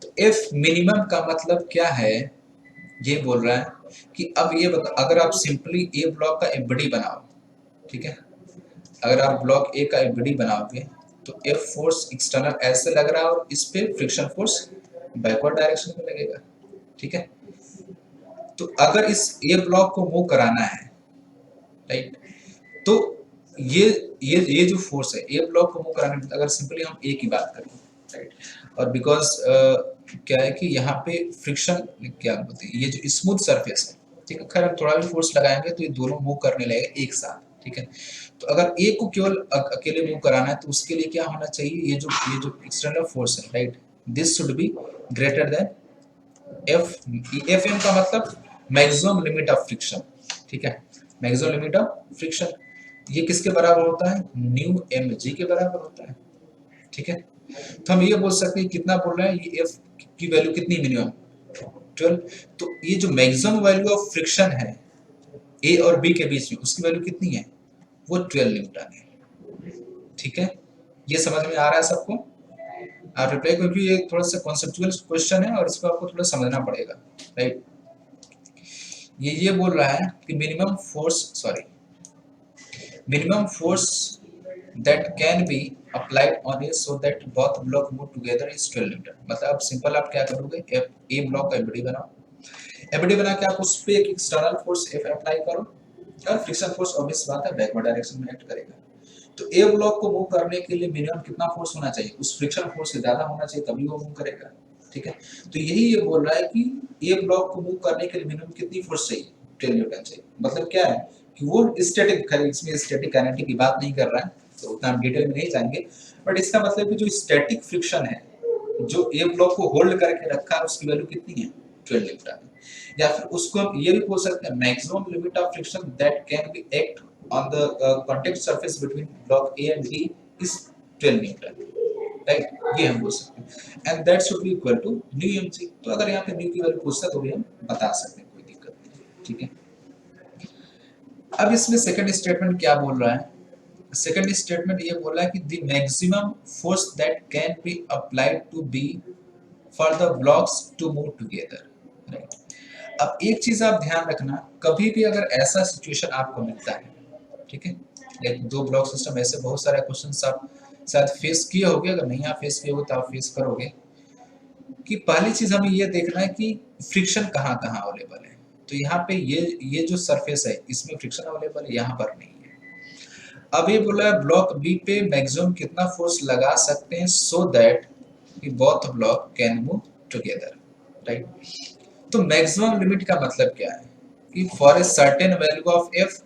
तो एफ मिनिमम का मतलब क्या है, ये बोल रहा है कि अब ये अगर आप सिंपली ए ब्लॉक का एफबीडी बनाओ, ठीक है, अगर आप ब्लॉक ए का एफबीडी बनाओगे तो एफ फोर्स एक्सटर्नल ऐसे लग रहा है और इस पे फ्रिक्शन फोर्स बैकवर्ड डायरेक्शन में लगेगा, ठीक है। तो अगर इस ए ब्लॉक को मूव कराना है, राइट, तो ये जो फोर्स है ए ब्लॉक को मूव कराने में, अगर सिंपली हम ए की बात करें, राइट, और बिकॉज क्या है कि यहाँ पे फ्रिक्शन क्या बोलते हैं, ये जो स्मूथ सरफेस है, ठीक है, खैर हम थोड़ा भी फोर्स लगाएंगे तो ये दोनों मूव करने लगेगा एक साथ, ठीक है। तो अगर ए को केवल अकेले मूव कराना है तो उसके लिए क्या होना चाहिए, ये जो एक्सटर्नल फोर्स है, right, this should be greater than F M का मतलब मैक्सिमम लिमिट ऑफ फ्रिक्शन, ठीक है, मैक्सिमम लिमिट ऑफ फ्रिक्शन। ये किसके बराबर होता है, न्यू एम जी के बराबर होता है, ठीक है। तो हम ये बोल सकते हैं कितना बोल रहा है, ये एफ की वैल्यू कितनी, मिनिमम 12। तो ये जो मैक्सिमम वैल्यू ऑफ फ्रिक्शन है ए और बी के बीच में, उसकी वैल्यू कितनी है, वो 12 न्यूटन है, ठीक है। ये समझ में आ रहा है सबको, आप रिप्लाई, क्योंकि ये थोड़ा सा कॉन्सेप्चुअल क्वेश्चन है और इसको आपको थोड़ा समझना पड़ेगा, राइट। ये बोल रहा है कि minimum force that can be applied on A so that both block move together is 12 Newton. मतलब अब सिंपल आप क्या करोगे, ए ब्लॉक का एफबीडी बनाओ, एफबीडी बना के आप उस पे एक एक्सटर्नल फोर्स एफ अप्लाई करो और फ्रिक्शन फोर्स ऑब्वियस बात है बैकवर्ड डायरेक्शन में एक्ट करेगा। तो ए ब्लॉक को मूव करने के लिए मिनिमम कितना फोर्स होना चाहिए, उस फ्रिक्शन फोर्स से ज्यादा होना चाहिए, तभी वो मूव करेगा, ठीक है। तो यही ये बोल रहा है कि ए ब्लॉक को मूव करने के लिए मिनिमम कितनी फोर्स चाहिए, 12 न्यूटन चाहिए। मतलब क्या है कि वो स्टैटिक, इसमें स्टैटिक काइनेटिक की बात नहीं कर रहा है, तो उतना हम डिटेल में नहीं जाएंगे, बट इसका मतलब कि जो स्टैटिक फ्रिक्शन है, जो ए ब्लॉक को होल्ड करके रखा है, उसकी वैल्यू कितनी है, 12 न्यूटन। या फिर उसको हम ये भी बोल सकते हैं, maximum limit of friction that can be act on the contact surface between block A and B is 12 newton, right, ये हम बोल सकते हैं and that should be equal to mu mg। तो अगर यहाँ पे न्यू की वैल्यू पूछता तो भी हम बता सकते हैं, कोई दिक्कत नहीं, ठीक है। अब इसमें सेकंड स्टेटमेंट क्या बोल रहा है, सेकंड स्टेटमेंट ये बोल रहा है कि the maximum force that can be applied to B for the blocks to move together, right. अब एक चीज आप ध्यान रखना, कभी भी अगर ऐसा सिचुएशन आपको मिलता है, ठीक है, लाइक दो ब्लॉक सिस्टम, ऐसे बहुत सारे क्वेश्चंस आप शायद फेस किए होंगे, अगर नहीं आप फेस किए हो तो आप फेस करोगे, कि पहली चीज हमें ये देखना है कि फ्रिक्शन कहाँ कहाँ अवेलेबल है। तो यहाँ पे ये जो सरफेस है इसमें फ्रिक्शन अवेलेबल है, यहाँ पर नहीं है। अब ये बोला है ब्लॉक बी पे मैक्सिमम कितना फोर्स लगा सकते हैं सो दैट कि both block can move together, right. तो मैक्सिमम लिमिट का मतलब क्या है कि for a certain value of F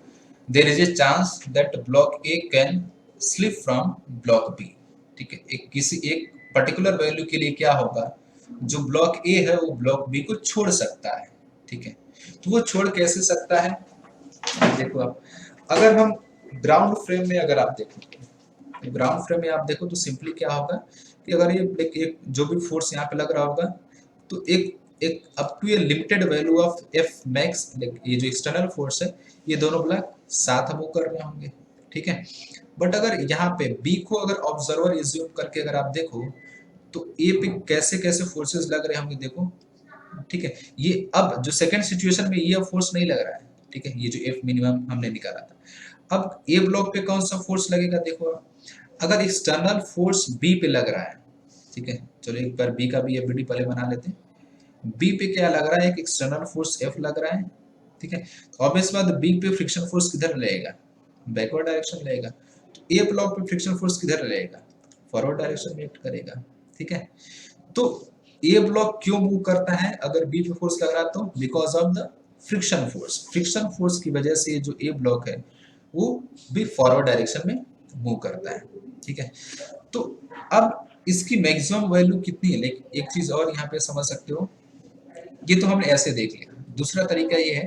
there is a chance that block A can slip from block B, ठीक है। किसी एक पर्टिकुलर वैल्यू के लिए क्या होगा, जो ब्लॉक ए है वो ब्लॉक बी को छोड़ सकता है, ठीक है। तो वो छोड़ कैसे सकता है, देखो आप, अगर हम ग्राउंड फ्रेम में अगर आप देखो, ग्राउंड फ्रेम में आप देखो तो सिंपली क्या होगा कि अगर ये एक जो भी फोर्स यहाँ पे लग रहा होगा तो एक up to a limited value of F max, ये जो एक्सटर्नल फोर्स है ये दोनों ब्लॉक साथ मूव कर रहे होंगे, ठीक है। बट अगर यहाँ पे बी को अगर ऑब्जर्वर एज्यूम करके अगर आप देखो तो ए पे कैसे कैसे फोर्सेस लग रहे होंगे, देखो, ठीक है। ये अब जो सेकंड सिचुएशन में ये फोर्स नहीं लग रहा है, ठीक है, ये जो एफ मिनिमम हमने निकाला था। अब ए ब्लॉक पे कौन सा फोर्स लगेगा, देखो अगर एक्सटर्नल फोर्स बी पे लग रहा है, ठीक है, चलो एक बार बी का भी एफबीडी पहले बना लेते हैं। बी पे क्या लग रहा है, एक एक्सटर्नल फोर्स एफ लग रहा है, ठीक है। तो ऑब्वियस बात बी पे फ्रिक्शन फोर्स किधर रहेगा, बैकवर्ड डायरेक्शन रहेगा। तो ए ब्लॉक पे फ्रिक्शन फोर्स किधर रहेगा, फॉरवर्ड डायरेक्शन में एक्ट करेगा, ठीक है। तो ए ब्लॉक क्यों मूव करता है अगर बी पे फोर्स लग रहा है, तो because of the friction force, friction force की वजह से जो ए ब्लॉक है वो भी फॉरवर्ड डायरेक्शन में मूव करता है, ठीक है। तो अब इसकी मैक्सिमम वैल्यू कितनी है, लेकिन एक चीज और यहाँ पे समझ सकते हो, ये तो हमने ऐसे देख लिया। दूसरा तरीका ये है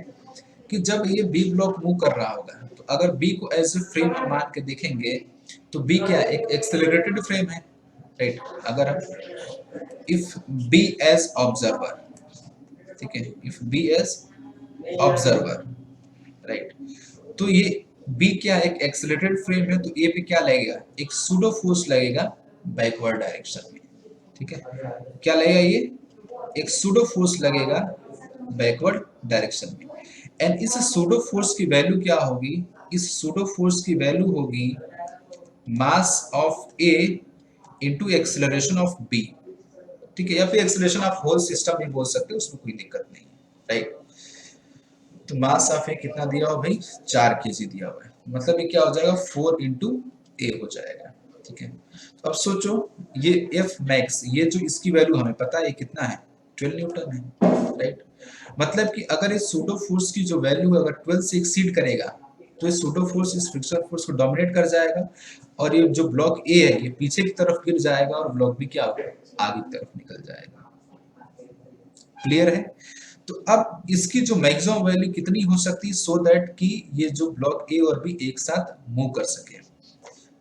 कि जब ये बी ब्लॉक मूव कर रहा होगा तो अगर बी को एज ए फ्रेम मान के देखेंगे तो बी क्या एक एक्सेलरेटेड फ्रेम है, राइट। अगर हम इफ बी एज ऑब्जर्वर, ठीक है, if B as observer, right, तो ये बी क्या एक एक्सेलरेटेड फ्रेम है, तो ए पे क्या लगेगा, एक सूडो फोर्स लगेगा बैकवर्ड डायरेक्शन में, ठीक है। क्या लगेगा, ये एक सूडो फोर्स लगेगा बैकवर्ड डायरेक्शन में। एंड इस सूडो फोर्स की वैल्यू क्या होगी, इस सूडो फोर्स की वैल्यू होगी mass of A into acceleration of B, ठीक है, या फिर एक्सेलरेशन ऑफ होल सिस्टम भी बोल सकते हो, उसमें कोई दिक्कत नहीं, राइट। तो मास ऑफ ए कितना दिया हुआ भाई, 4 kg दिया हुआ है, मतलब ये क्या हो जाएगा 4 इंटू ए हो जाएगा, ठीक है। तो अब सोचो ये एफ मैक्स, ये जो इसकी वैल्यू हमें पता है कितना है, 12 न्यूटन है, राइट। मतलब कि अगर इस सूडो फोर्स की जो वैल्यू है अगर 12 से एक्सीड करेगा तो इस सूडो फोर्स इस फ्रिक्शन फोर्स को डोमिनेट कर जाएगा और ये जो ब्लॉक ए है ये पीछे की तरफ गिर जाएगा और ब्लॉक बी क्या होगा, आगे की तरफ निकल जाएगा। क्लियर है। तो अब इसकी जो मैक्सिमम वैल्यू कितनी हो सकती है सो दैट कि ये जो ब्लॉक ए और बी एक साथ मूव कर सके।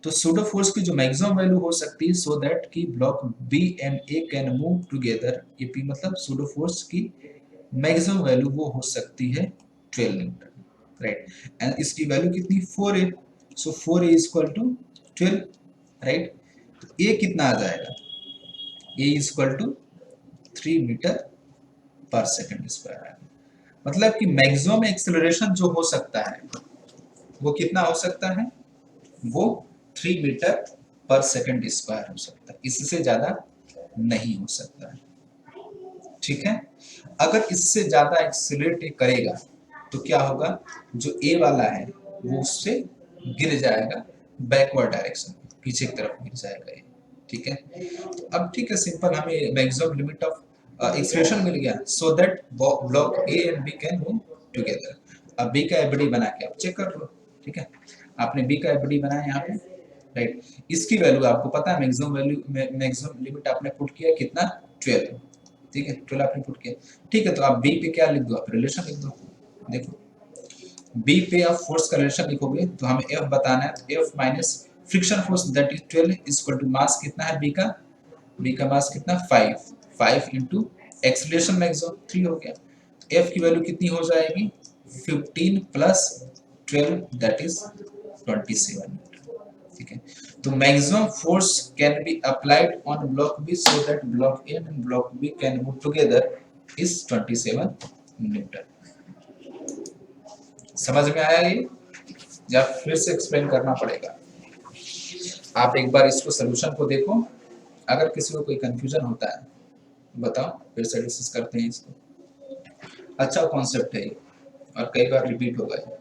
तो सूडो फोर्स की जो मैक्सिमम वैल्यू हो सकती है सो दैट कि block B and A can move together, ये पी मतलब सूडो फोर्स की मैक्सिमम वैल्यू वो हो सकती है 12 न्यूटन, राइट। एंड इसकी वैल्यू कितनी 4a, so 4a is equal to 12, right. तो a कितना आ जाएगा, a is equal to 3 metre per second square है। मतलब कि मैक्सिमम एक्सेलरेशन जो हो सकता है वो कितना हो सकता है, वो 3 मीटर पर सेकंड स्क्वायर हो सकता है, इससे ज्यादा नहीं हो सकता है, ठीक है। अगर इससे ज्यादा एक्सेलरेट करेगा तो क्या होगा, जो ए वाला है वो उससे गिर जाएगा बैकवर्ड डायरेक्शन, पीछे की तरफ गिर जाएगा ये, ठीक है। तो अब ठीक है, सिंपल हमें मैक्सिमम लिमिट ऑफ एक्सप्रेशन मिल गया so that block A and B can move together. अब बी का एफडी बना के आप चेक कर लो, ठीक है। आपने बी का एफडी बनाया यहाँ पे, राइट। इसकी वैल्यू आपको पता है, मैक्सिमम वैल्यू मैक्सिमम लिमिट आपने पुट किया कितना 12, ठीक है, 12 आपने पुट किया, ठीक है। तो आप बी पे क्या लिख दो, आप रिलेशन लिख दो। देखो बी पे आप फोर्स का रिलेशन लिखोगे तो हमें एफ बताना है, तो F minus friction force that is 12 equal to mass कितना है बी का मास कितना 5 इंटू एक्सीलरेशन मैक्सिमम 3 हो गया। तो एफ की वैल्यू कितनी हो जाएगी 15 प्लस 12 दैट इज 27 न्यूटन। ठीक है, तो maximum force can be applied on block B so that block A and block B can move together is 27 newton. समझ में आया ये या फिर से एक्सप्लेन करना पड़ेगा? आप एक बार इसको सोल्यूशन को देखो, अगर किसी को कोई कंफ्यूजन होता है बताओ, फिर से डिस्कस करते हैं इसको। अच्छा कॉन्सेप्ट है ये और कई बार रिपीट होगा ये।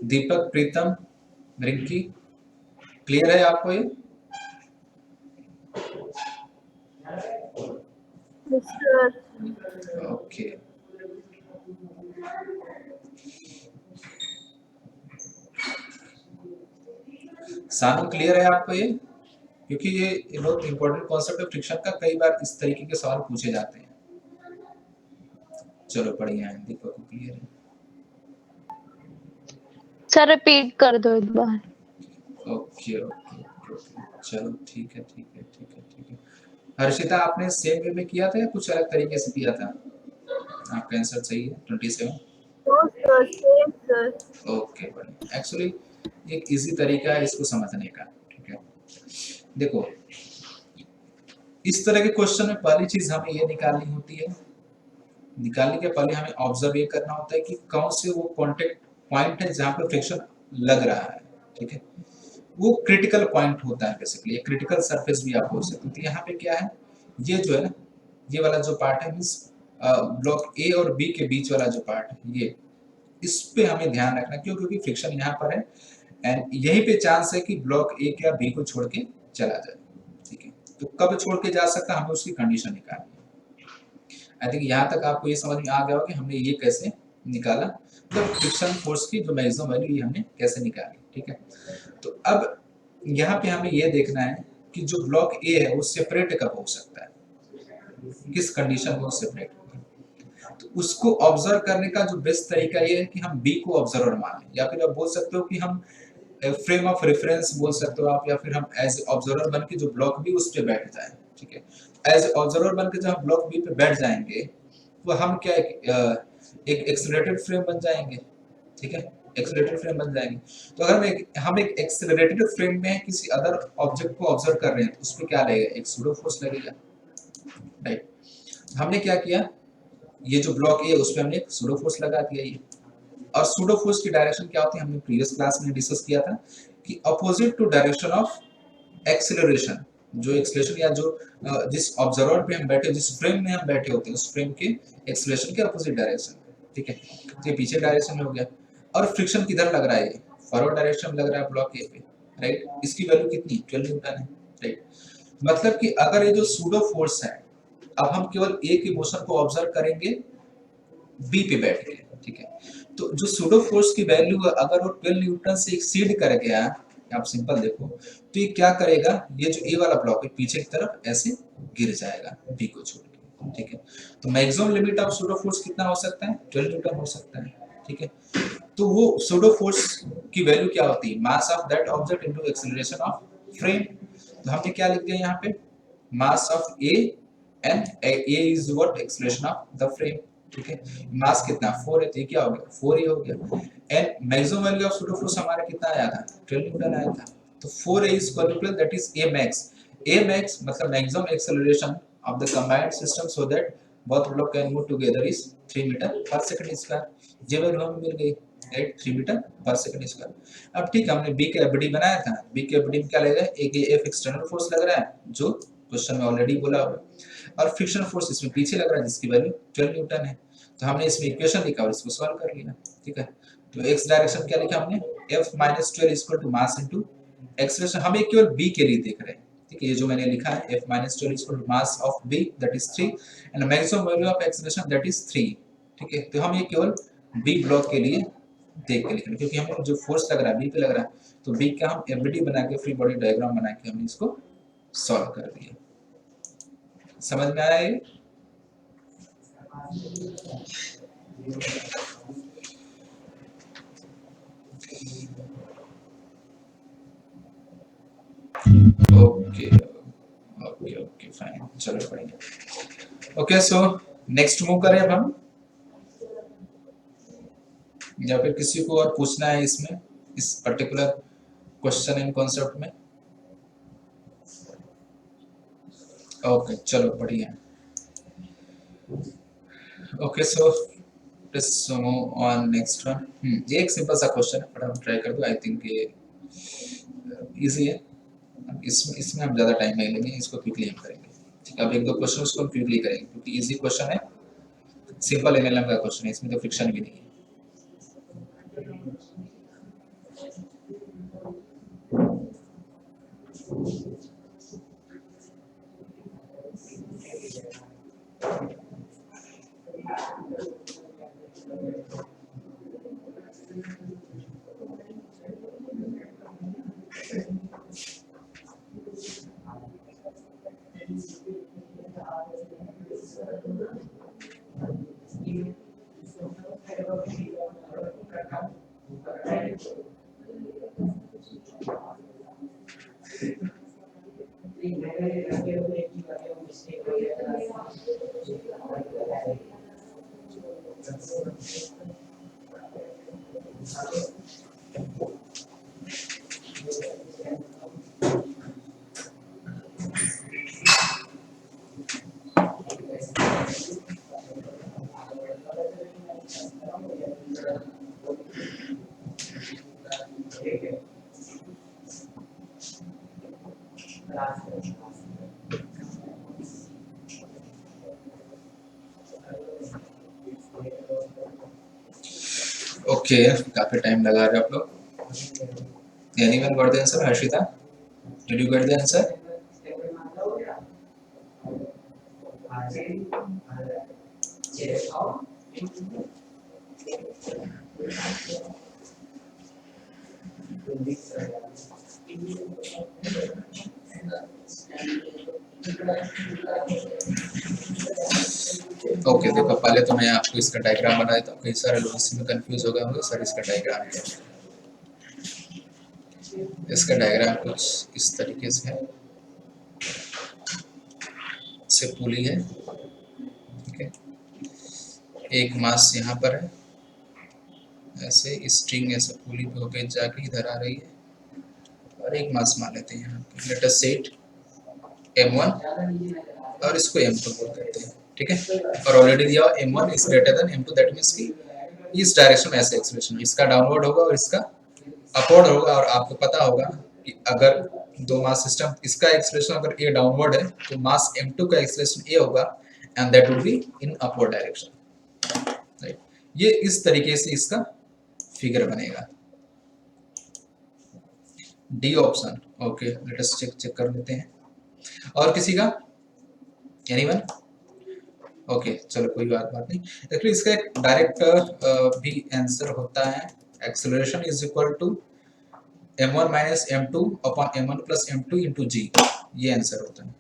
दीपक, प्रीतम, रिंकी, क्लियर है आपको ये? Yes, sir. ओके, सानू क्लियर है आपको ये? क्योंकि ये बहुत इंपॉर्टेंट कॉन्सेप्ट है फ्रिक्शन का, कई बार इस तरीके के सवाल पूछे जाते हैं। चलो बढ़िया है, दीपक को क्लियर है। सर रिपीट कर दो एक बार। ओके ओके ओके, चलो ठीक है ठीक है ठीक है ठीक है। हर्षिता, आपने सेम वे में किया था या कुछ अलग तरीके से किया था? आपका आंसर सही है 27। No, sir. Same, sir. Okay बढ़िया। एक्चुअली एक इजी तरीका है इसको समझने का। ठीक है, देखो इस तरह के क्वेश्चन में पहली चीज हमें ये निकालनी होती है, निकालने के पहले हमें ऑब्जर्व ये करना होता है कि कौन से वो कांटेक्ट पॉइंट है जहां पे फ्रिक्शन लग रहा है। ठीक है, वो क्रिटिकल पॉइंट होता है बेसिकली, एक क्रिटिकल सरफेस भी आप बोल सकते हो। तो यहाँ पे क्या है, ये जो है ना, ये वाला जो पार्ट है मींस ब्लॉक ए और बी के बीच वाला जो पार्ट है, ये इस पे हमें ध्यान रखना, क्यों? क्योंकि फ्रिक्शन यहाँ पर है एंड यहीं पे चांस है कि ब्लॉक ए या बी को छोड़ के चला जाए। ठीक है, तो कब छोड़ के जा सकता है, हमें उसकी कंडीशन निकालनी है। आई थिंक यहाँ तक आपको ये समझ में आ गया हो कि हमने ये कैसे निकाला, तो फ्रिक्शन फोर्स की जो मैक्सिमम वैल्यू ये हमने कैसे निकाली। ठीक है, तो अब यहाँ पे हमें ये देखना है कि जो ब्लॉक ए है वो सेपरेट कब हो सकता है, किस कंडीशन में वो सेपरेट होगा। तो उसको ऑब्जर्व करने का जो बेस्ट तरीका ये है कि हम बी को ऑब्जर्वर मान लें, या फिर आप बोल सकते हो कि हम फ्रेम ऑफ रेफरेंस बोल सकते हो आप, या फिर हम एज ऑब्जर्वर बन के जो ब्लॉक बी उस पे बैठ जाए। ठीक है, एज ऑब्जर्वर बन के जब हम ब्लॉक बी पे बैठ जाएंगे तो हम क्या एक एक्सेलरेटेड फ्रेम बन जाएंगे। ठीक है, एक्सेलरेटेड फ्रेम बन जाएंगे। तो अगर हम एक एक्सेलरेटेड फ्रेम में किसी अदर ऑब्जेक्ट को ऑब्जर्व कर रहे हैं तो उस पे क्या लगेगा, एक सूडो फोर्स लगेगा। राइट, हमने क्या किया, ये जो ब्लॉक ए है उस पे हमने एक सूडो फोर्स लगा दिया ये। और सूडो फोर्स की डायरेक्शन क्या होती है, हमने प्रीवियस क्लास में डिस्कस किया था कि opposite to direction of acceleration, जो एक्सेलरेशन या जो जिस ऑब्जर्वर पे हम बैठे, जिस फ्रेम में हम बैठे होते हैं उस फ्रेम के एक्सेलरेशन के अपोजिट डायरेक्शन। ठीक है, तो ये पीछे डायरेक्शन में हो गया। और फ्रिक्शन किधर लग रहा है, ये फॉरवर्ड डायरेक्शन में लग रहा है ब्लॉक ए पे। राइट, इसकी वैल्यू कितनी 12 न्यूटन है। राइट, मतलब कि अगर ये जो सूडो फोर्स है, अब हम केवल ए की मोशन को ऑब्जर्व करेंगे बी पे बैठ के। ठीक है, तो जो सूडो फोर्स की वैल्यू है अगर वो 12 न्यूटन से एक्सीड कर गया, आप सिंपल देखो तो ये क्या करेगा, ये जो ए वाला ब्लॉक है पीछे की तरफ ऐसे गिर जाएगा बी को छोड़ के। ठीक है, तो maximum limit of pseudo force कितना हो सकता है, 12 न्यूटन हो सकता है। ठीक है, तो वो सूडो फोर्स की वैल्यू क्या होती है, mass of that object into acceleration of frame. तो हमने क्या लिख दिया यहाँ पे, मास of A and A is what, acceleration of the frame. ठीक है, मास कितना 4 है, तो ये क्या हो गया 4 हो गया। And maximum value of pseudo force हमारा कितना आया था, 12 न्यूटन आया था। तो 4a is equal to 12, that is a max। a max मतलब maximum acceleration of the combined system so that both block can move together is 3 metre per second square. ये वैल्यू हमें मिल गई, right, 3 metre per second square. अब ठीक है, हमने b का एफडी बनाया था, b के एफडी में क्या लगेगा, एक F एक्सटर्नल फोर्स लग रहा है जो क्वेश्चन में ऑलरेडी बोला हुआ है, और फ्रिक्शन फोर्स इसमें पीछे लग रहा है जिसकी वैल्यू 12 न्यूटन है। तो हमने इसमें इक्वेशन लिखा और इसको सॉल्व कर लिया। ठीक है, तो x डायरेक्शन क्या लिखा हमने, F - 12 equal to mass into acceleration. हम केवल b के लिए देख रहे हैं। ठीक है, ये जो मैंने लिखा है F - 12 equal to mass of b that is 3 and maximum value of acceleration that is 3। ठीक है, तो हम ये केवल b ब्लॉक के लिए देख के लिख रहे हैं, क्योंकि हमें जो फोर्स लग रहा है b पे लग रहा है, तो तो बी का हम एफबीडी बना के फ्री बॉडी डायग्राम बना के हमने इसको सॉल्व कर दिया। समझ में आया ये? ओके ओके ओके फाइन, चलो बढ़िया। ओके सो नेक्स्ट मूव करें अब हम, या फिर किसी को और पूछना है इसमें, इस पर्टिकुलर क्वेश्चन एंड कॉन्सेप्ट में? ओके चलो बढ़िया। Okay so let's move on next one. ये एक सिंपल सा क्वेश्चन है, फटाफट ट्राई कर दो। आई थिंक ये इजी है। इसमें हम ज़्यादा टाइम नहीं लेंगे, इसको क्विकली हम करेंगे। ठीक है, अब एक दो क्वेश्चन उसको हम क्विकली करेंगे क्योंकि इजी क्वेश्चन है, सिंपल एनएलएम का क्वेश्चन है, इसमें तो फ्रिक्शन भी नहीं है। ओके काफी टाइम लगा रहे आप लोग। Anyone got the answer? Harshita, did you get the answer? Okay देखो, पहले तो मैं आपको इसका डायग्राम बना देता हूँ, कई सारे लोग इसमें कंफ्यूज हो गए होंगे सर इसका डायग्राम क्या है। इसका डायग्राम कुछ इस तरीके से है, से पुली है, ठीक है, एक मास यहाँ पर है, ऐसे स्ट्रिंग ऐसे पुली पे होकर जाके इधर आ रही है, और एक मास मान लेते हैं यहाँ पे, लेट अस सेट m1 और इसको m2 बोल करते हैं, ठीक है। और ऑलरेडी दिया हुआ m1 is greater than m2, that means कि इस डायरेक्शन में ऐसे एक्सेलरेशन, इसका डाउनवर्ड होगा और इसका अपवर्ड होगा। और आपको पता होगा कि अगर दो मास सिस्टम, इसका एक्सेलरेशन अगर a डाउनवर्ड है तो मास m2 का एक्सेलरेशन a होगा and that will be in upward direction, right. ये इस तरीके से इसका फिगर बनेगा। D option, okay let us check कर लेते हैं। और किसी का, एनीवन? ओके चलो कोई बात नहीं। एक्चुअली इसका एक डायरेक्ट भी आंसर होता है, acceleration is equal to m1 minus m2 upon m1 plus m2 into g, ये आंसर होता है।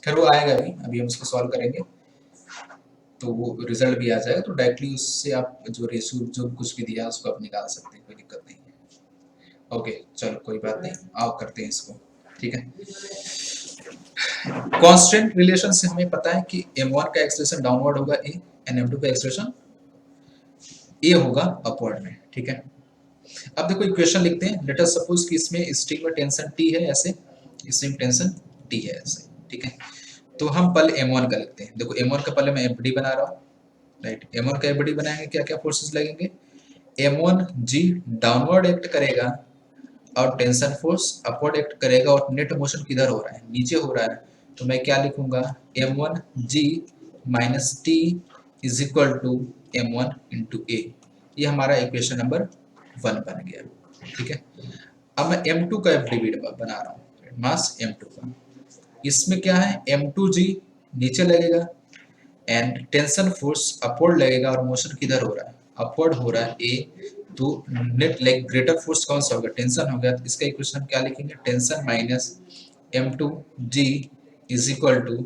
खैर वो आएगा भी, अभी हम उसको सॉल्व करेंगे तो वो रिजल्ट भी आ जाएगा, तो डायरेक्टली उससे आप जो रेशियो जो कुछ भी दिया उसको आप निकाल सकते हैं, कोई दिक्कत नहीं है। ओके चलो कोई बात नहीं, आओ करते हैं इसको, ठीक है। कांस्टेंट रिलेशन से हमें पता है कि m1 का एक्सेलरेशन डाउनवर्ड होगा a एंड m2 का एक्सेलरेशन a होगा अपवर्ड में, ठीक है। अब देखो इक्वेशन लिखते हैं, लेट अस सपोज कि इसमें स्ट्रिंग में टेंशन t है ऐसे, इसमें टेंशन t है ऐसे, ठीक है। तो हम पहले m1 का लिखते हैं। देखो m1 का पहले मैं fd बना रहा हूँ, राइट। m1 का fd बनाएंगे, क्या क्या फोर्सेस लगेंगे, m1 g डाउनवर्ड एक्ट करेगा और टेंशन फोर्स अपवर्ड एक्ट करेगा, और नेट मोशन किधर हो रहा है, नीचे हो रहा है, तो मैं क्या लिखूंगा, m1 g minus t is equal to m1 into a। ये हमारा इक्वेशन नंबर 1 बन गया, ठीक है। अब मैं m2 का fd बना रहा हूँ, मास m2 का, इसमें क्या है, m2g नीचे लगेगा एंड टेंशन फोर्स अपवर्ड लगेगा, और मोशन किधर हो रहा है, अपवर्ड हो रहा है a तो नेट लाइक ग्रेटर फोर्स कौन सा होगा, टेंशन हो गया, तो इसका इक्वेशन हम क्या लिखेंगे, tension minus m2g is equal to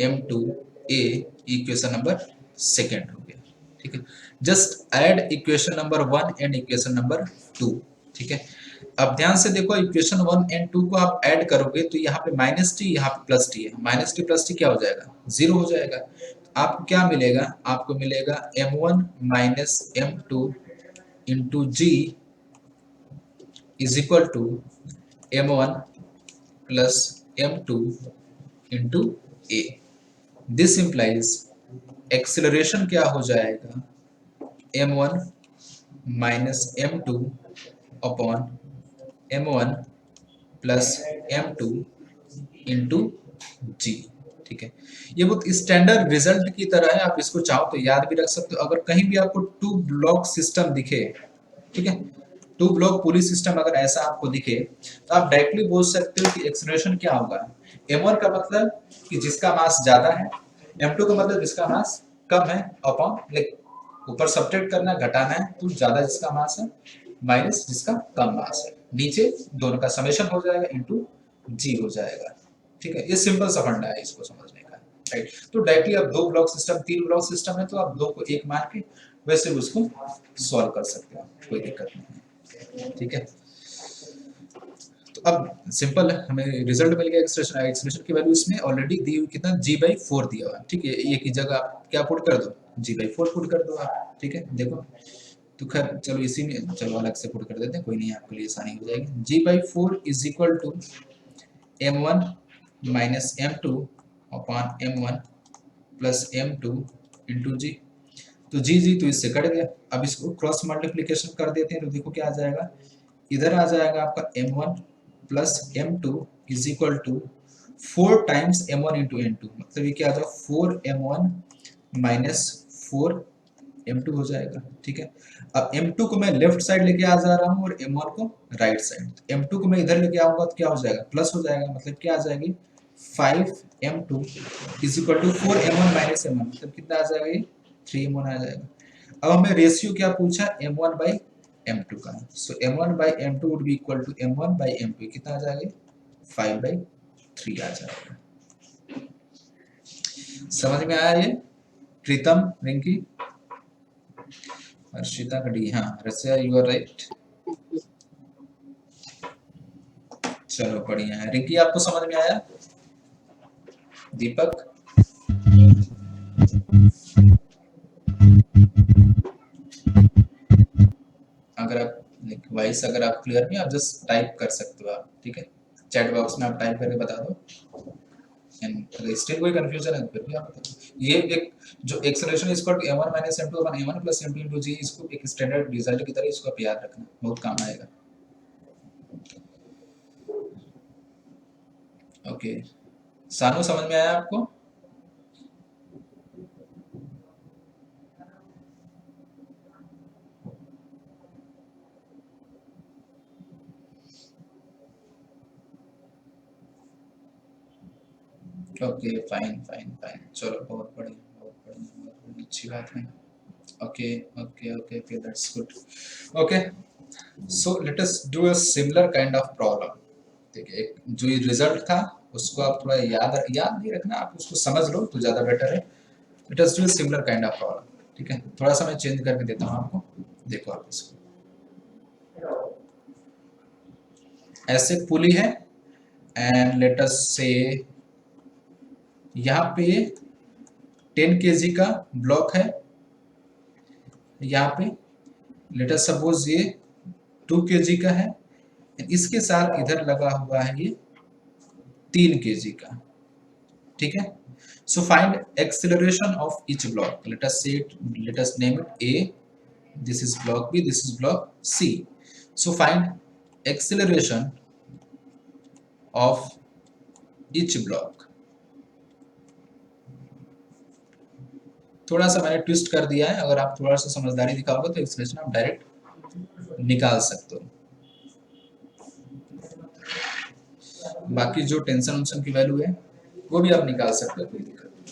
m2a, equation number second हो गया। ठीक है, just add equation number 1 and equation number 2। ठीक है, अब ध्यान से देखो, इक्वेशन 1 एंड 2 को आप ऐड करोगे तो यहाँ पे माइनस टी, यहाँ पे प्लस टी है, माइनस टी प्लस टी क्या हो जाएगा, जीरो हो जाएगा। आपको क्या मिलेगा, आपको मिलेगा m1 minus m2 into G is equal to m1 plus m2 into A. This implies acceleration क्या हो जाएगा, m1 minus m2 upon m1 plus m2 into G. ठीक है, ये बहुत स्टैंडर्ड रिजल्ट की तरह है, आप इसको चाहो तो याद भी रख सकते हो। अगर कहीं भी आपको टू ब्लॉक सिस्टम दिखे, ठीक है, टू ब्लॉक पुली सिस्टम अगर ऐसा आपको दिखे, तो आप डायरेक्टली बोल सकते हो कि एक्सेलरेशन क्या होगा, m1 का मतलब कि जिसका मास ज्यादा है, m2 का मतलब जिसका मास कम है, अपॉन लाइक ऊपर सब्ट्रैक्ट करना है, घटाना है, तो ज्यादा जिसका मास है माइनस जिसका कम मास है, नीचे दोनों का समेशन हो जाएगा इंटू जी हो जाएगा। ठीक है, ये सिंपल सा फंडा है इसको समझने का, राइट। तो डायरेक्टली आप दो ब्लॉक सिस्टम, तीन ब्लॉक सिस्टम है तो आप दो को एक मान के वैसे उसको सॉल्व कर सकते हो, कोई दिक्कत नहीं है। ठीक है, तो अब सिंपल है, हमें रिजल्ट मिल गया एक्सप्रेशन, एक्सप्रेशन की वैल्यू इसमें ऑलरेडी दी हुई, कितना g/4 दिया हुआ है। ठीक है, ये की जगह आप क्या पुट कर दो, g/4 पुट कर दो आप। ठीक है, देखो तो खैर चलो इसी में, चलो अलग से पुट कर देते हैं, कोई नहीं, आपके लिए आसानी हो जाएगी। g/4 is equal to m1 minus m2 upon m1 plus m2 into G. तो जी तो इससे कट गया, अब इसको क्रॉस मल्टीप्लीकेशन कर देते हैं तो देखो क्या आ जाएगा, इधर आ जाएगा आपका m1 plus m2 is equal to 4 times m1 into m2, मतलब ये क्या आ जाएगा 4m1 माइनस 4m2 हो जाएगा। ठीक है, अब m2 को मैं लेफ्ट साइड लेके आ जा रहा हूँ और m1 को राइट साइड, तो m2 को मैं इधर लेके आऊंगा तो क्या हो जाएगा, प्लस हो जाएगा, मतलब क्या आ जाएगी 5m2 is equal to 4m1 minus m1, मतलब कितना आ जाएगा ये 3m1 आ जाएगा। अब हमें रेशियो क्या पूछा, m1 बाई m2 का, so m1 by m2 would be equal to m1 by m2, कितना आ जाएगा 5/3 आ जाएगा। समझ में आया ये, प्रीतम, रिंकी, हर्षिता कड़ी, हाँ रसिया यू आर राइट। चलो बढ़िया है, रिंकी आपको समझ में आया, दीपक अगर आप वॉइस अगर आप क्लियर नहीं, आप जस्ट टाइप कर सकते हो आप। ठीक है, चैट बॉक्स में आप टाइप करके बता दो, एंड अगर स्टिल कोई कंफ्यूजन है तो फिर भी आप बताओ। ये एक जो acceleration is equal to m1 minus m2 upon m1 plus m2 into g, इसको एक स्टैंडर्ड रिजल्ट की तरह इसको आप याद रखना, बहुत काम आएगा। ओके, सानू समझ में आया आपको? ओके, फाइन फाइन फाइन, चलो बहुत बढ़िया, बहुत बढ़िया, बहुत बढ़िया, अच्छी बात है। Okay okay okay okay, that's good. Okay, so let us do a similar kind of problem. ठीक है, एक जो ये रिजल्ट था उसको आप थोड़ा याद नहीं रखना, आप उसको समझ लो तो ज्यादा बेटर है। Let us do a similar kind of problem. ठीक है, थोड़ा सा मैं चेंज करके देता हूँ आपको, देखो आप इसको, ऐसे पुली है एंड लेट अस से यहाँ पे 10 kg का ब्लॉक है, यहाँ पे लेट अस सपोज ये 2 kg का है, इसके साथ इधर लगा हुआ है ये 3 kg का। ठीक है, so find acceleration of each block, let us name it A, this is block B, this is block C, so find acceleration of each block। थोड़ा सा मैंने ट्विस्ट कर दिया है, अगर आप थोड़ा सा समझदारी दिखाओगे तो एक्सेलरेशन आप डायरेक्ट निकाल सकते हो, बाकी जो टेंशन उंशन की वैल्यू है वो भी आप निकाल सकते हो, कोई दिक्कत नहीं।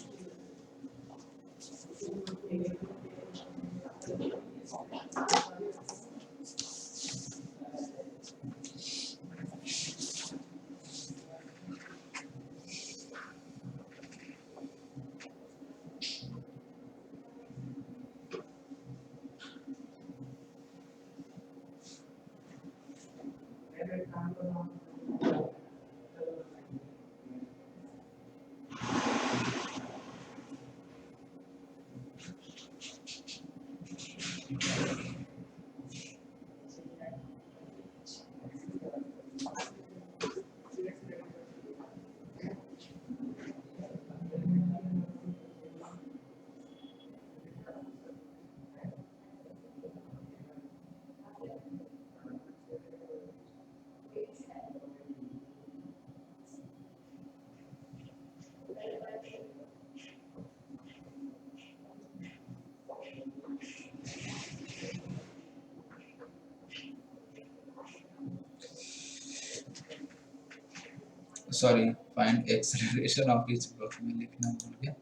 Sorry, find acceleration of each block में लिखना भूल गया।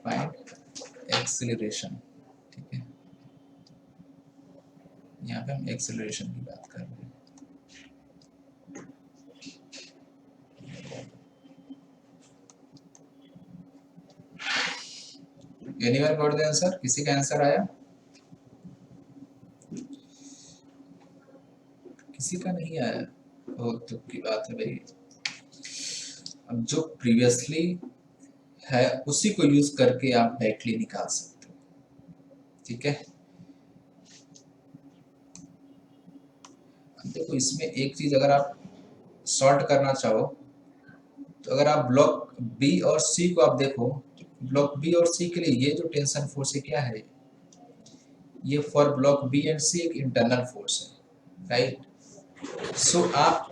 फाइंड एक्सेलरेशन, ठीक है, यहाँ पे हम एक्सेलरेशन की बात कर रहे हैं। Anyone got the answer? किसी का आंसर आया? किसी का नहीं आया? बहुत दुख की बात है भाई। अब जो प्रीवियसली है उसी को यूज करके आप डायरेक्टली निकाल सकते हो, ठीक है। देखो इसमें एक चीज अगर आप सॉर्ट करना चाहो तो अगर आप ब्लॉक बी और सी को आप देखो, ब्लॉक बी और सी के लिए ये जो टेंशन फोर्स है क्या है, ये फॉर ब्लॉक बी एंड सी एक इंटरनल फोर्स है, राइट। सो आप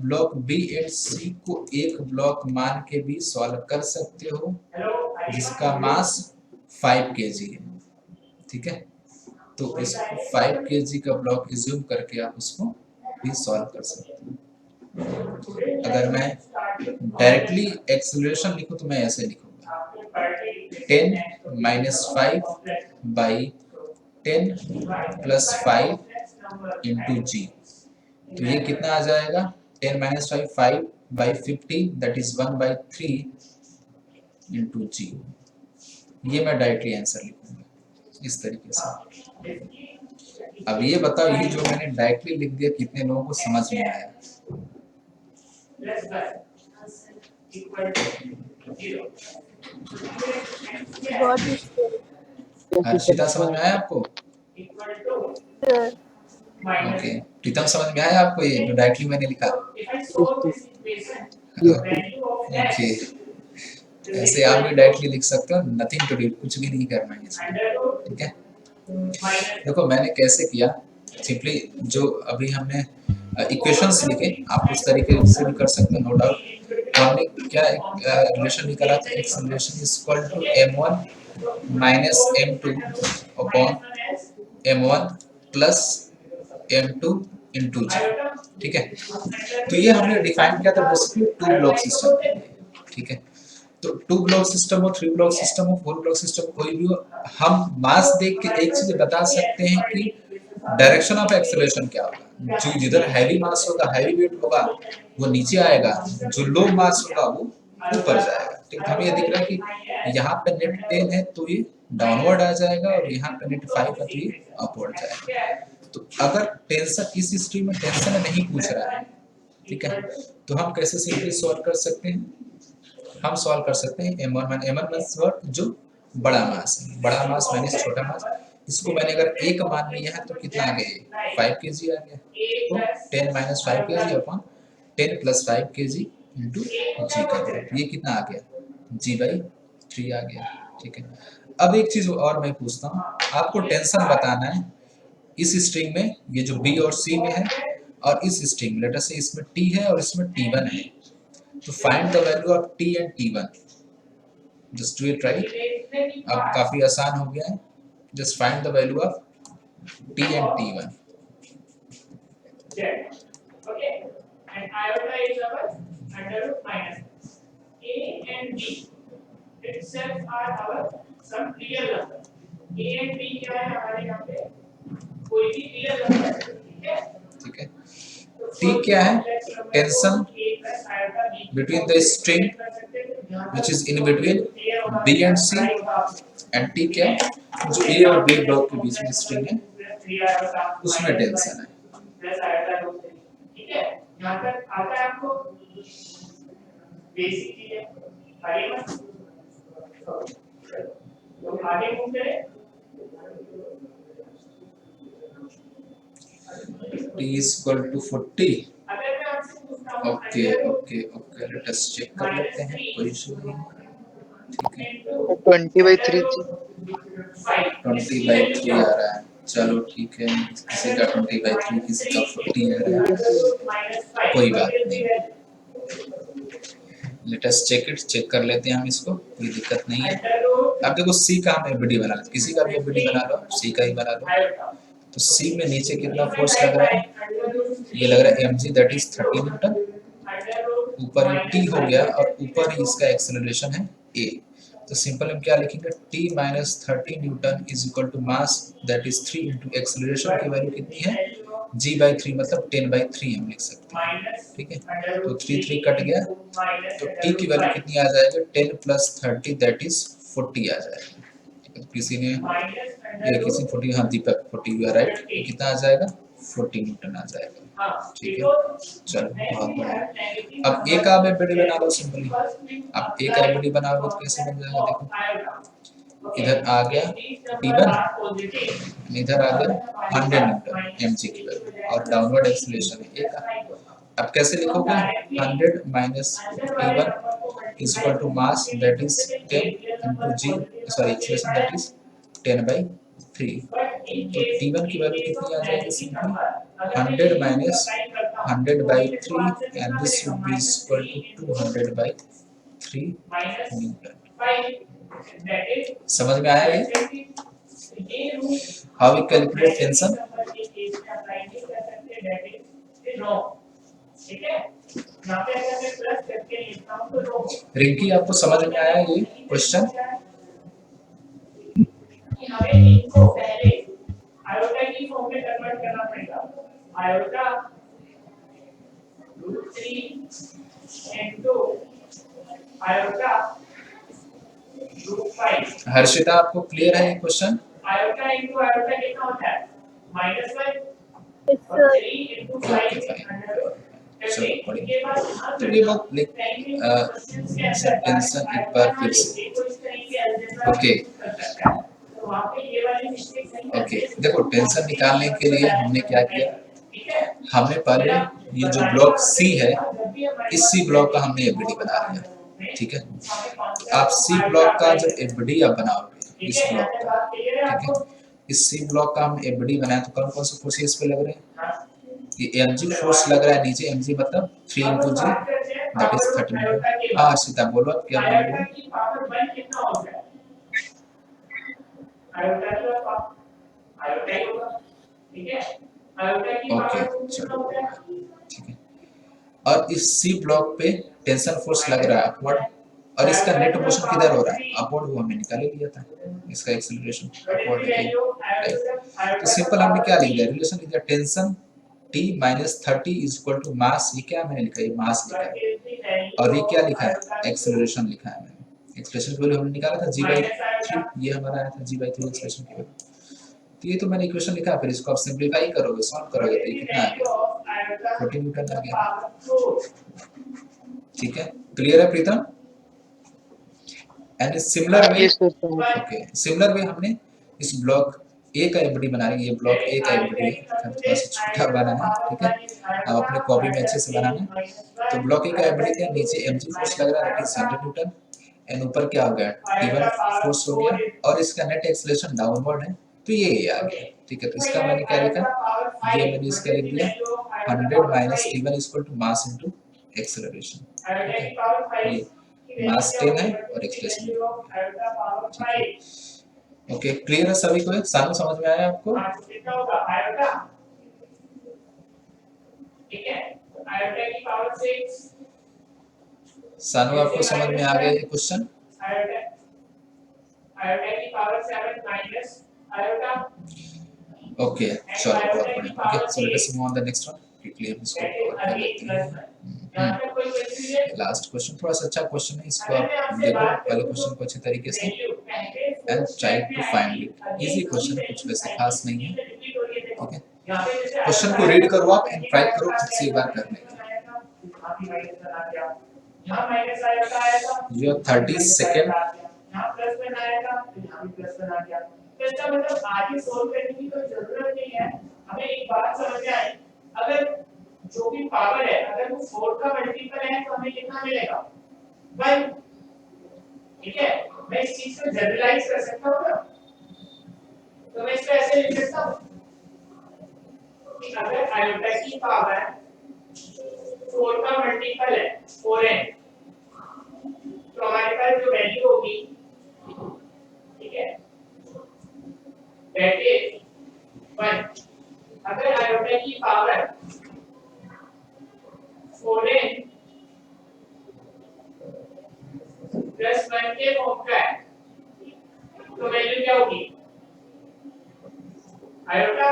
ब्लॉक बी एंड सी को एक ब्लॉक मान के भी सॉल्व कर सकते हो जिसका मास 5 kg है, ठीक है। तो इस 5 kg का ब्लॉक एज्यूम करके आप उसको भी सॉल्व कर सकते हो। अगर मैं डायरेक्टली एक्सेलरेशन लिखूं तो मैं ऐसे लिखूंगा 10 minus 5 by 10 plus 5 into G. तो ये कितना आ जाएगा, 10 minus 5 5 by 50, that is 1/3 into G. ये मैं डायरेक्टली आंसर लिखूंगा इस तरीके से। अब ये बताओ, ये जो मैंने डायरेक्टली लिख दिया कितने लोगों को समझ में आया? हर्षिता समझ में आया आपको? ओके, प्रीतम समझ में आया आपको ये जो डायरेक्टली मैंने लिखा? ओके, ऐसे आप भी डायरेक्टली लिख सकते हो, नथिंग टू डू, कुछ भी नहीं करना है इसमें, ठीक है। देखो मैंने कैसे किया, सिंपली जो अभी हमने इक्वेशंस लिखे आप उस तरीके से भी कर सकते हो, नो डाउट। हमने क्या रिलेशन निकाला था, acceleration is equal to m1 minus m2 upon m1 plus m2 into G, ठीक है। तो ये हमने डिफाइन किया था बेसिकली 2 ब्लॉक सिस्टम के लिए, ठीक है। तो 2 ब्लॉक सिस्टम हो, 3 ब्लॉक सिस्टम हो, 4 ब्लॉक सिस्टम कोई भी हो, हम मास देख के एक चीज बता सकते हैं कि डायरेक्शन ऑफ एक्सेलरेशन क्या होगा। जो जिधर हैवी मास होगा, हैवी वेट होगा, वो नीचे आएगा, जो लो मास होगा वो ऊपर जाएगा, ठीक है। हमें ये दिख रहा है कि यहाँ पे नेट 10 है तो ये डाउनवर्ड आ जाएगा और यहाँ पे नेट 5 है तो ये अपवर्ड जाएगा। तो अगर टेंशन इस स्ट्रीम में टेंशन नहीं पूछ रहा है, ठीक है, तो हम कैसे सिंपली सॉल्व कर सकते हैं? हम सॉल्व कर सकते हैं m1 मींस व्हाट, जो बड़ा मास है, बड़ा मास माइनस छोटा मास। इसको मैंने अगर 1 मान लिया है तो कितना आ गया, 5 kg आ गया। तो 10 minus 5 kg upon 10 plus 5 kg into G का, ये कितना आ गया, g/3 आ गया, ठीक है। अब एक चीज और मैं पूछता हूँ, आपको टेंशन बताना है इस स्ट्रिंग में, ये जो बी और सी में है, और इस स्ट्रिंग में लेट अस से इसमें टी है और इसमें टी1 है। तो find the value of T and T one, just do it right. अब काफी आसान हो गया है, just find the value of T and T one. Okay, and iota is our under root minus a and b itself are our some real number. a and b क्या है हमारे यहाँ पे, कोई भी रियल नंबर, ठीक है, ठीक है। टी क्या है, tension between the string which is in between b and c, and t क्या है, जो a और b ब्लॉक के बीच में स्ट्रिंग है उसमें टेंशन है, ठीक है। यहाँ तक आता है आपको बेसिक चीजें आगे मत तो आगे मूव करें t is equal to 40. अगर मैं आपसे पूछता हूँ okay okay okay, let us check कर लेते हैं, कोई इशू नहीं। ठीक है, 20/3 जी 20/3 आ रहा है, चलो ठीक है, किसी का 20/3 किसी का 40 आ रहा है, कोई बात नहीं। Let us check it, check कर लेते हैं हम इसको, कोई दिक्कत नहीं है। अब देखो सी का हम एफबीडी बना लेते, किसी का भी एफबीडी बना लो, सी का ही बना लो। तो सी में नीचे कितना फोर्स लग रहा है, ये लग रहा है mg, दैट इज 30 न्यूटन। ऊपर t हो गया और ऊपर ही इसका एक्सेलरेशन है a। तो सिंपल हम क्या लिखेंगे, t minus 30 newton is equal to mass that is 3 into acceleration की वैल्यू कितनी है, g/3 मतलब 10/3 हम लिख सकते हैं। ठीक है, तो 3 कट गया, तो t की वैल्यू कितनी आ जाएगा, 10 + 30 दैट इज 40 आ जाएगा। किसी ने ये किसी 40, हाँ दीपक 40 यू आर राइट, कितना आ जाएगा 40 न्यूटन आ जाएगा। ठीक है, चलो बहुत बढ़िया। अब ए का आप एफबीडी बना लो सिंपली। अब ए का एफबीडी बनाओगे तो कैसे बन जाएगा, देखो इधर आ गया T1, इधर आ गया 100 न्यूटन mg की वैल्यू और डाउनवर्ड एक्सेलरेशन है ए का। अब कैसे लिखोगे, 100 minus T1 is equal to mass that is 10 into g, sorry acceleration that is 10/3। तो T1 की वैल्यू कितनी आ जाएगी, simply 100 minus 100/3 and this would be equal to 200/3 newton. समझ में आया ये, how we calculate tension. Rinki आपको समझ में आया ये क्वेश्चन, हमें इनको पहले आयोटा की फॉर्म में कन्वर्ट करना पड़ेगा, आयोटा √3 into आयोटा √5। हर्षिता आपको क्लियर है ये क्वेश्चन, आयोटा into आयोटा कितना होता है, -1 Yes, और sir. 3 into 5 चलो बढ़िया। तो ये बात सर टेंशन एक बार फिर से, ओके ओके, देखो टेंशन निकालने के लिए हमने क्या किया, हमने पहले ये जो ब्लॉक सी है, इस सी ब्लॉक का हमने एफबीडी बना लिया। ठीक है, आप सी ब्लॉक का जब एफबीडी आप बनाओगे इस ब्लॉक का, ठीक है, इस सी ब्लॉक का हम एफबीडी बनाया तो कौन कौन से फोर्स इस पे लग रहे हैं, ये mg फोर्स लग रहा है नीचे, mg मतलब 3 into g that is 30 Newton. हाँ सीता बोलो आप क्या बोल रहे हो, ओके चलो ठीक है। और इस सी ब्लॉक पे टेंशन फोर्स लग रहा है अपवर्ड, और इसका नेट मोशन किधर हो रहा है, अपवर्ड, वो हमने निकाल लिया था, इसका एक्सेलरेशन अपवर्ड है, राइट। तो सिंपल हमने क्या लिख दिया, रिलेशन लिख दिया, tension T minus 30 is equal to mass, ये क्या मैंने लिखा है, ये मास लिखा है, और ये क्या लिखा है, एक्सेलरेशन लिखा है मैंने। एक्सेलरेशन की वैल्यू हमने निकाला था g/3, ये हमारा आया था g/3 एक्सेलरेशन की वैल्यू। तो ये तो मैंने इक्वेशन लिखा, फिर इसको आप सिंपलीफाई करोगे, सॉल्व करोगे तो ये कितना आ गया, 40 न्यूटन आ गया। ठीक है, क्लियर है Pritam. And similar way, okay similar way हमने इस ब्लॉक ए का एफबीडी बना रहे हैं, ये ब्लॉक ए का एफबीडी है, थोड़ा सा छोटा बनाना है, ठीक है, अब अपने कॉपी में अच्छे से बनाना है। तो ब्लॉक ए का एफबीडी क्या, नीचे mg फोर्स लग रहा है, दैट इज 100 न्यूटन, एंड ऊपर क्या हो गया, T1 फोर्स हो गया, और इसका नेट एक्सेलरेशन डाउनवर्ड है, तो ये आ गया। ठीक है, तो इसका मैंने क्या लिखा, ये मैंने इसका लिख दिया 100 minus T1 is equal to mass into acceleration। मास 10 है और एक्सेलरेशन, ओके क्लियर है सभी को, सानू समझ में आया आपको, ठीक है, आयोटा की पावर 6, सानू आपको समझ में आ गया ये क्वेश्चन, आयोटा की पावर 7 माइनस आयोटा, ओके चलो बहुत बढ़िया। Okay so let us move on the next one, quickly हम इसको कवर कर लेते हैं। लास्ट क्वेश्चन थोड़ा सा अच्छा क्वेश्चन है, इसको आप देखो पहले क्वेश्चन को अच्छे तरीके से and try to find it. Easy question है, कुछ वैसे खास नहीं है, ठीक है। क्वेश्चन को रीड करो आप एंड ट्राई करो खुद से एक बार करने का। यहाँ भी माइनस बना दिया, यहाँ माइनस आया था, You have 30 seconds. यहाँ प्लस वन आया था तो यहाँ भी प्लस वन आ गया। तो इसका मतलब आगे सोल्व करने की कोई जरूरत नहीं है। हमें एक बात समझ में आई, अगर जो भी पावर है अगर वो 4 का मल्टीपल है तो हमें कितना मिलेगा 1। ठीक है, मैं इस चीज को जनरलाइज कर सकता हूँ ना, तो मैं इसको ऐसे लिख सकता हूँ कि अगर आयोटा की पावर 4 का मल्टीपल है 4n, तो हमारे पास जो वैल्यू होगी, ठीक है, दैट इज 1। अगर आयोटा की पावर 4n प्लस 1 के फॉर्म का है तो वैल्यू क्या होगी आयोटा।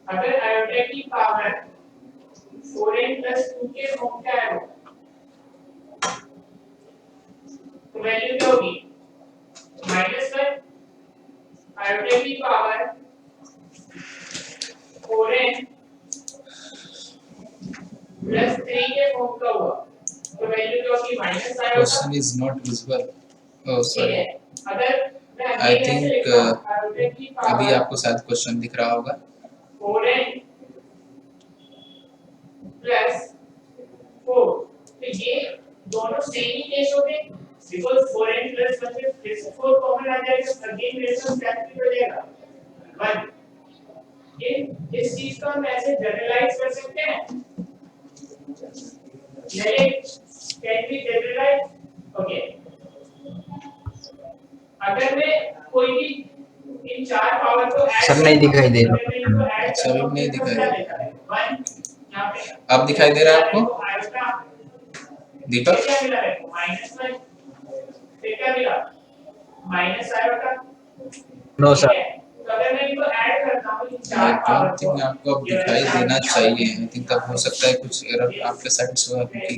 अगर आयोटा की पावर 4n प्लस 2 के फॉर्म का है तो वैल्यू क्या होगी -1। आयोटा की पावर 4n प्लस 3 के फॉर्म का हुआ तो वैल्यू क्या होगी minus iota. Question is not visible. Oh, sorry. अगर मैं I think अभी आपको शायद क्वेश्चन दिख रहा होगा। 4n प्लस 4, तो ये दोनों सेम ही केस हो गए, बिकॉज़ 4n प्लस 1 से फिर से 4 कॉमन आ जाएगा, अगेन मेरे पास कैंसिल हो जाएगा 1। इस चीज को हम ऐसे जनरलाइज कर सकते हैं, कैन बी जनरलाइज। ओके, अगर मैं कोई भी इन 4 पावर को ऐड सर नहीं दिखाई दे रहा। अच्छा, अभी नहीं दिखाई दे रहा। 1 यहाँ पे अब दिखाई दे रहा है आपको दीपक? क्या मिला है -1, फिर क्या मिला माइनस आयोटा। No sir. तो अगर मैं इनको ऐड करता हूं इन I 4 पावर don't think आपको अब दिखाई देना चाहिए। I think तब हो सकता है कुछ एरर आपके साइड से हुआ, क्योंकि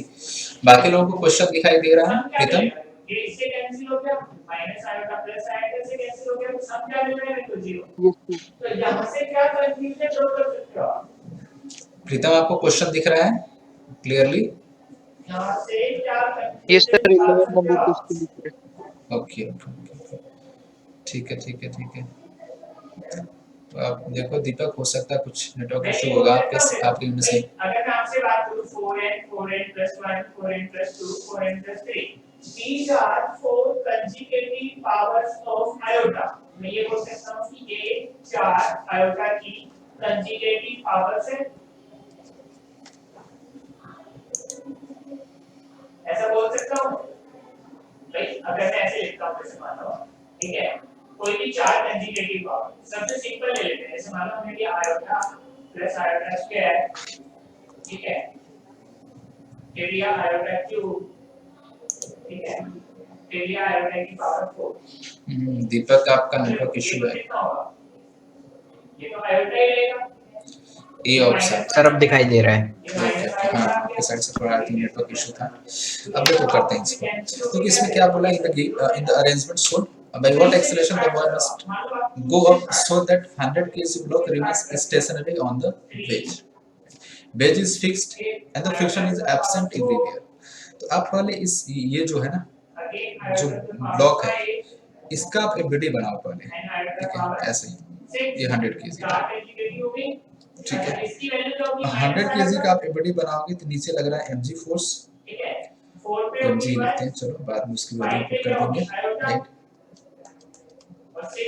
बाकी लोगों को क्वेश्चन दिखाई दे रहा है। प्रीतम, ये इससे कैंसिल हो गया, माइनस आयोटा प्लस आयोटा से कैंसिल हो गया, तो सम क्या मिल रहा है तो 0। Yes, sir. तो यहां से क्या कंक्लूजन ड्रॉ कर सकते हो आप? प्रीतम आपको क्वेश्चन दिख रहा है क्लियरली? यहां से क्या Yes, sir. 11 number question दिख रहा है. ओके ओके, ठीक है ठीक है ठीक है। तो आप देखो दीपक, हो सकता है कुछ नेटवर्क इशू होगा आपके एंड से। अगर मैं आपसे बात करूं 4n plus 1 4n plus 2 4n plus 3, these are 4 consecutive powers of iota। मैं ये बोल सकता हूं कि ये 4 iota की consecutive powers है, ऐसा बोल सकता हूं भाई। अगर मैं ऐसे लिखता हूं, जैसे मान लो, ठीक है, कोई भी 4 कंजुगेटिव पावर, सबसे सिंपल ले लेते हैं। जैसे मान लो हमने लिया आयोटा प्लस आयोटा स्क्वायर, ठीक है, फिर लिया आयोटा क्यूब, ठीक है, फिर लिया आयोटा की पावर 4। दीपक आपका नेटवर्क इशू है। ये तो आयोटा ही रहेगा, ए ऑप्शन सर अब दिखाई दे रहा है। हाँ, आपके साइड से थोड़ा नेटवर्क इशू था। अब देखो करते हैं इसको। तो इसमें क्या बोला, in the arrangement shown by what acceleration the boy must go up so that 100 kg block remains stationary on the wedge. Wedge is fixed and the friction is absent everywhere. तो आप पहले इस ये जो है ना, जो ब्लॉक है, इसका आप एबीडी बनाओ पहले, ठीक है, ऐसे ही ये 100 kg, ठीक है। 100 kg का आप एबीडी बनाओगे तो नीचे लग रहा है mg फोर्स, mg लिखते हैं, चलो बाद में उसकी वैल्यू पुट कर देंगे, राइट।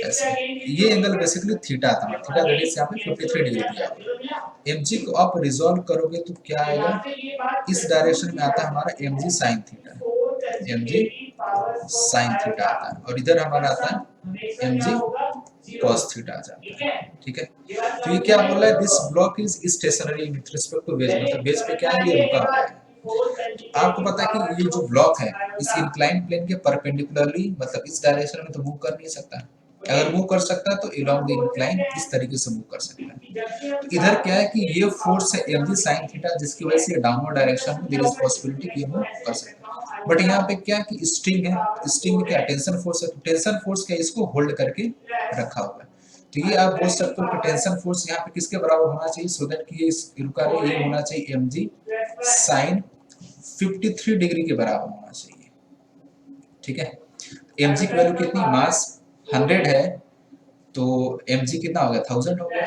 ऐसे ये एंगल बेसिकली थीटा था, थीटा दैट इज यहाँ पे 53 डिग्री दिया। mg को आप रिजॉल्व करोगे तो क्या आएगा, इस डायरेक्शन में आता है हमारा mg sin theta, mg sin theta आता है, और इधर हमारा आता है mg cos थीटा आ जाता है, ठीक है। तो ये क्या बोल रहा है, this block is stationary with respect to wedge, मतलब वेज पे क्या है, ये रुका हुआ है। आपको पता है कि ये जो ब्लॉक है इस इंक्लाइन प्लेन के परपेंडिकुलरली, मतलब इस डायरेक्शन में तो मूव कर नहीं सकता। अगर मूव कर सकता है तो अलोंग द इंक्लाइन इस तरीके से मूव कर सकता है। तो इधर क्या है कि ये फोर्स है mg sin थीटा, जिसकी वजह से डाउनवर्ड डायरेक्शन में देयर इज पॉसिबिलिटी कि ये मूव कर सकता है। बट यहाँ पे क्या कि स्ट्रिंग है, स्ट्रिंग में क्या टेंशन फोर्स है, तो टेंशन फोर्स क्या इसको होल्ड करके रखा हुआ है। तो ये आप बोल सकते हो कि टेंशन फोर्स यहाँ पे किसके बराबर होना चाहिए, सो दैट कि ये रुका रहे, ये होना चाहिए mg sin 53 डिग्री के बराबर होना चाहिए। ठीक है, mg की वैल्यू कितनी, मास 100 है तो mg कितना हो गया, 1000 हो गया।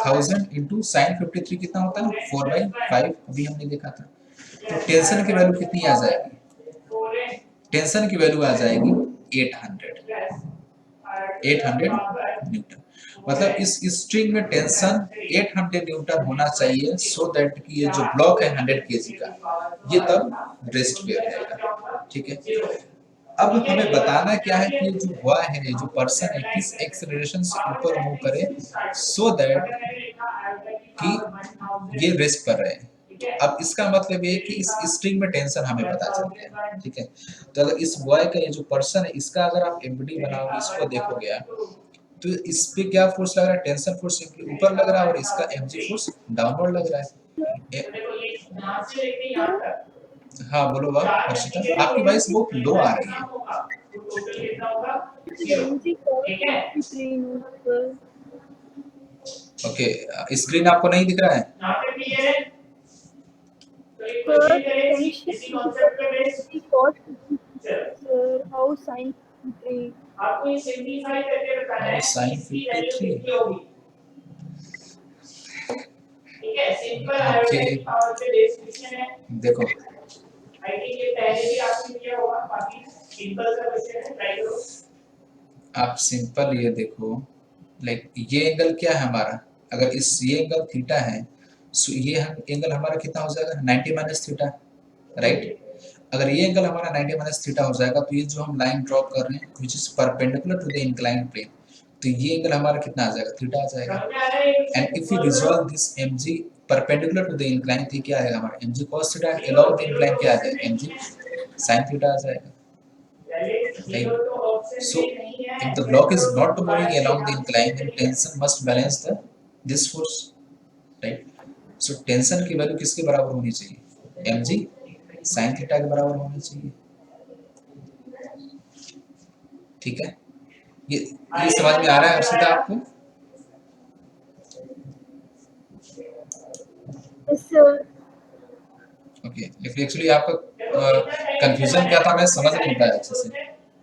1000 इंटू साइन 53 कितना होता है, 4/5, अभी हमने देखा था। तो टेंशन की वैल्यू कितनी आ जाएगी, टेंशन की वैल्यू आ जाएगी 800 न्यूटन। मतलब इस स्ट्रिंग में टेंशन 800 न्यूटन होना चाहिए, सो दैट कि ये जो ब्लॉक है 100 केजी का, ये तब रेस्ट पे रहेगा। ठीक है, अब हमें बताना क्या है कि ये जो हुआ है, ये जो पर्सन है किस एक्सेलरेशन से ऊपर मूव करे, सो दैट कि ये रेस्ट कर रहे हैं। अब इसका मतलब ये है कि इस स्ट्रिंग में टेंशन हमें पता चल गया। ठीक है, तो अगर इस बॉय का ये जो पर्सन है, इसका अगर आप एमडी बनाओगे, इसको देखोगे आप, तो इस पे क्या फोर्स लग रहा है, टेंशन फोर्स ऊपर लग रहा है, और इसका एमजी फोर्स डाउनवर्ड लग रहा है। हाँ बोलो बाप हर्षिता, आपकी वॉइस बहुत लो आ रही है। mg cos 53 note sir. Okay, screen आपको नहीं दिख रहा है? Sir, cos sir, how sin 53? आपको ये सिंपलीफाई करके बताना है, sin 53 ठीक है, सिंपल आयोडेट पावर पे डेफिनेशन है। देखो आई थिंक ये पहले भी आपने किया होगा, बाकी सिंपल सा क्वेश्चन है, ट्राई करो। आप सिंपल ये देखो, लाइक ये एंगल क्या है हमारा, अगर इस ये एंगल थीटा है, सो ये एंगल हमारा कितना हो जाएगा, 90 माइनस थीटा, राइट। अगर ये एंगल हमारा 90 माइनस थीटा हो जाएगा, तो ये जो हम लाइन ड्रॉ कर रहे हैं which is perpendicular to the inclined plane, तो ये एंगल हमारा कितना आ जाएगा, थीटा आ जाएगा। And if we resolve this mg perpendicular to the incline, तो क्या आएगा हमारा mg cos theta, along the incline क्या आ जाएगा, mg sin थीटा आ जाएगा। So if the block is not moving along the incline, then tension must balance this force, right? So tension की वैल्यू किसके बराबर होनी चाहिए, mg sin थीटा के बराबर होनी चाहिए। ठीक है, ये समझ में आ रहा है हर्षिता आपको? Yes sir. ओके, लेकिन एक्चुअली आपका कंफ्यूजन क्या था, मैं समझ नहीं पाया अच्छे से।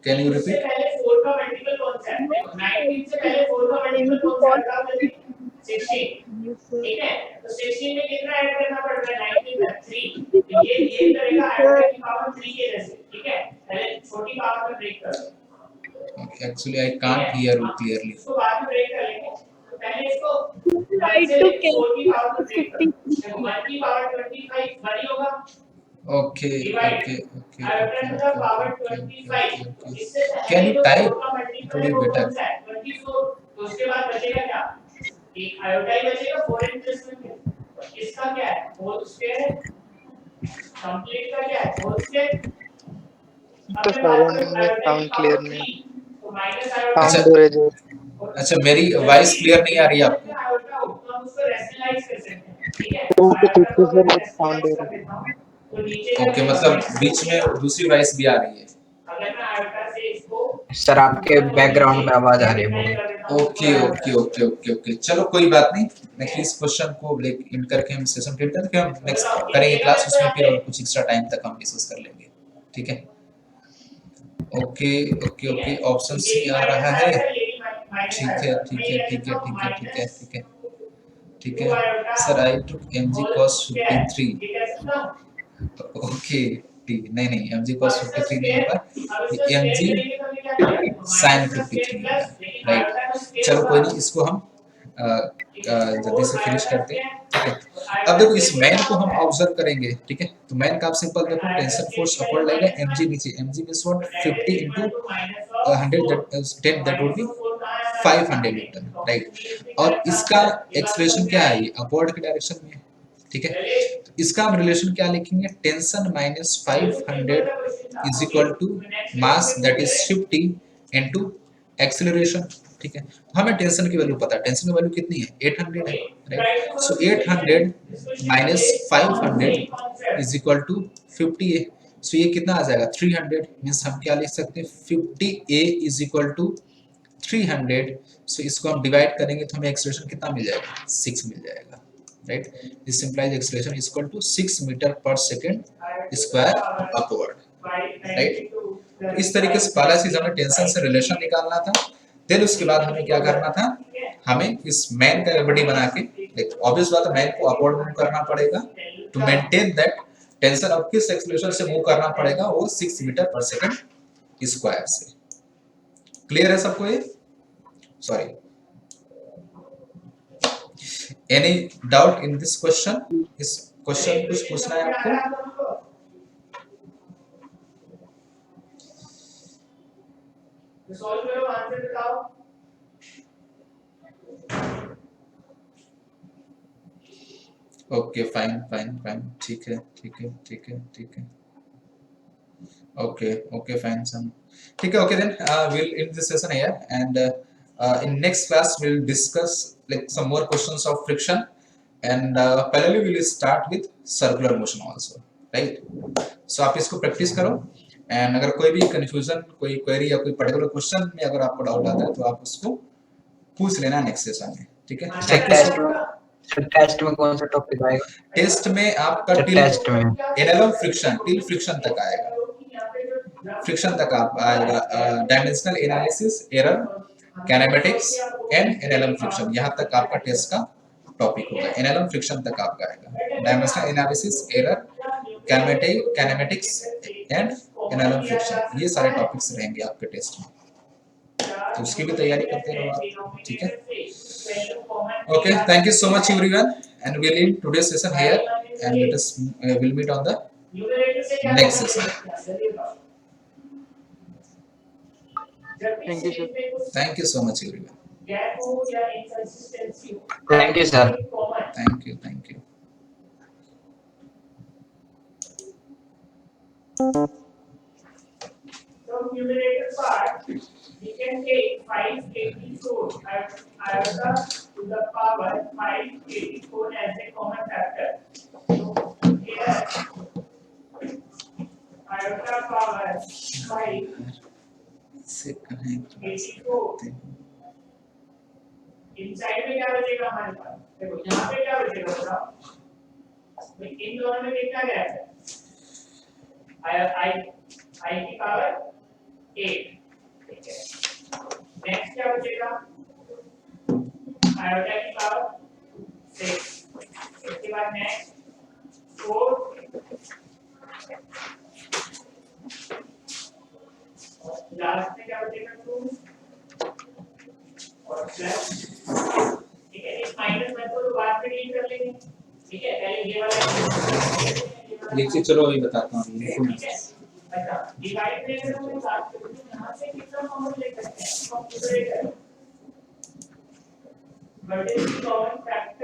Can you repeat? पहले 4 का मल्टीपल कौन सा है, 19 से पहले 4 का मल्टीपल कौन सा है, बता दो। 16, ठीक है, तो 16 में कितना ऐड करना पड़ रहा है, 19 में 3, तो ये करेगा ऐड की पावर 3 के जैसे। ठीक है, पहले छोटी पावर में ब्रेक करो। Okay, actually I can't hear you clearly. इसको बाद में ब्रेक कर लेंगे, तो पहले इसको Try to calculate 53. 1 की पावर 25 बड़ी होगा। Okay okay okay power 25, can you type थोड़ी बेटर? 24, तो उसके बाद बचेगा क्या, एक आयोडाई बचेगा, 4n प्लस 1। इसका क्या है, होल स्क्वायर है, कंप्लीट का क्या है, होल स्क्वायर। तो सराउंडिंग में साउंड क्लियर नहीं, तो माइनस साउंड आयोडाई। हो रहा है। अच्छा, मेरी वॉइस क्लियर नहीं आ रही है आपको? हम उसको रैशनलाइज कर सकते हैं, ठीक है। तो उसके पीछे से बहुत साउंड हो रहा है। ओके, मतलब बीच में दूसरी वॉइस भी आ रही है। अगर मैं आयोडा से इसको सर आपके बैकग्राउंड में आवाज आ रही है बहुत। Okay okay okay okay okay, चलो कोई बात नहीं। नेक्स्ट इस क्वेश्चन को एंड करके हम सेशन फिर करते हैं, फिर हम नेक्स्ट करेंगे क्लास, उसमें फिर और कुछ एक्स्ट्रा टाइम तक हम डिस्कस कर लेंगे। ठीक है, okay okay okay, option C आ रहा है। ठीक है ठीक है ठीक है ठीक है ठीक है ठीक है ठीक है सर, आई टुक mg cos 53। ओके ठीक, नहीं नहीं, mg cos 53 नहीं होगा, mg sin 53, राइट। चलो कोई नहीं, इसको हम जल्दी से फिनिश करते हैं। ठीक है, अब देखो इस मैन को हम ऑब्जर्व करेंगे। ठीक है, तो मैन का आप सिंपल देखो, टेंशन फोर्स अपवर्ड लगेगा, mg नीचे, mg means what, 50 into 100 that would be 500 Newton, right. और इसका एक्सप्रेशन क्या है, ये अपवर्ड के डायरेक्शन में है। ठीक है, तो इसका हम रिलेशन क्या लिखेंगे, tension minus 500 is equal to mass that is 50 into acceleration. ठीक है, तो हमें टेंशन की वैल्यू पता है, टेंशन की वैल्यू कितनी है, 800 है, right. So 800 minus 500 is equal to 50 है। सो ये कितना आ जाएगा, 300। मींस हम क्या लिख सकते हैं, 50a इज इक्वल टू 300, सो इसको हम डिवाइड करेंगे तो हमें एक्सेलरेशन कितना मिल जाएगा, 6 मिल जाएगा, right. This implies acceleration is equal to 6 metre per second square upward, right. तो इस तरीके से पहला चीज हमें टेंशन से रिलेशन निकालना था। देन उसके बाद हमें क्या करना था, हमें इस मैन का एवरीबॉडी बना के, ऑब्वियस बात है मैन को अपवर्ड मूव करना पड़ेगा टू मेंटेन दैट टेंशन। अब किस एक्सेलरेशन से मूव करना पड़ेगा, वो 6 मीटर पर सेकंड स्क्वायर से। क्लियर है सबको ये? Sorry, any doubt in this question? इस क्वेश्चन कुछ पूछना है आपको? सॉल्व करो, आंसर बताओ। ओके फाइन फाइन फाइन, ठीक है ठीक है ठीक है ठीक है, ओके ओके फाइन सम, ठीक है। Okay then we'll end this session here, and in next class we'll discuss like some more questions of friction, and parallelly we'll start with circular motion also, right? So आप इसको प्रैक्टिस करो, एंड अगर कोई भी कंफ्यूजन, कोई क्वेरी या कोई पर्टिकुलर क्वेश्चन में अगर आपको डाउट आता है तो आप उसको पूछ लेना नेक्स्ट सेशन में, ठीक है। टेस्ट में कौन सा टॉपिक आएगा? टेस्ट में आपका टेस्ट में एनालॉग फ्रिक्शन, टिल फ्रिक्शन तक आएगा, फ्रिक्शन तक आप आएगा, dimensional analysis, error, kinematics and analogue friction, यहाँ तक आपका टेस्ट का टॉपिक होगा। एनालॉग फ्रिक्शन तक आपका आएगा, dimensional analysis, error, kinematics and analogue friction, ये सारे टॉपिक्स रहेंगे आपके टेस्ट में, तो उसकी भी तैयारी करते रहो आप, ठीक है। Okay, thank you so much everyone, and we'll end today's session here, and let us we'll meet on the next session. Thank you, sir. Thank you so much everyone. Thank you sir. Thank you, thank you. So numerator part, we can take 584 iota to the power 584 as a common factor. So here iota power 584 inside में क्या बचेगा हमारे पास? देखो यहाँ पे क्या बचेगा बताओ? भाई इन दोनों में कितना गैप है? I की पावर 8, ठीक है। नेक्स्ट क्या बचेगा? आयोटा की पावर 6, इसके बाद नेक्स्ट 4, लास्ट में क्या बचेगा 2 और प्लस, ठीक है। इस माइनस मेथड को बाद में डील कर लेंगे, ठीक है। पहले ये वाला लिखिए, चलो अभी बताता हूँ, ठीक है। अच्छा, डिवाइड में अगर हम बात करें तो यहाँ से कितना कॉमन ले सकते हैं? कंप्यूटर बट इस कॉमन फैक्टर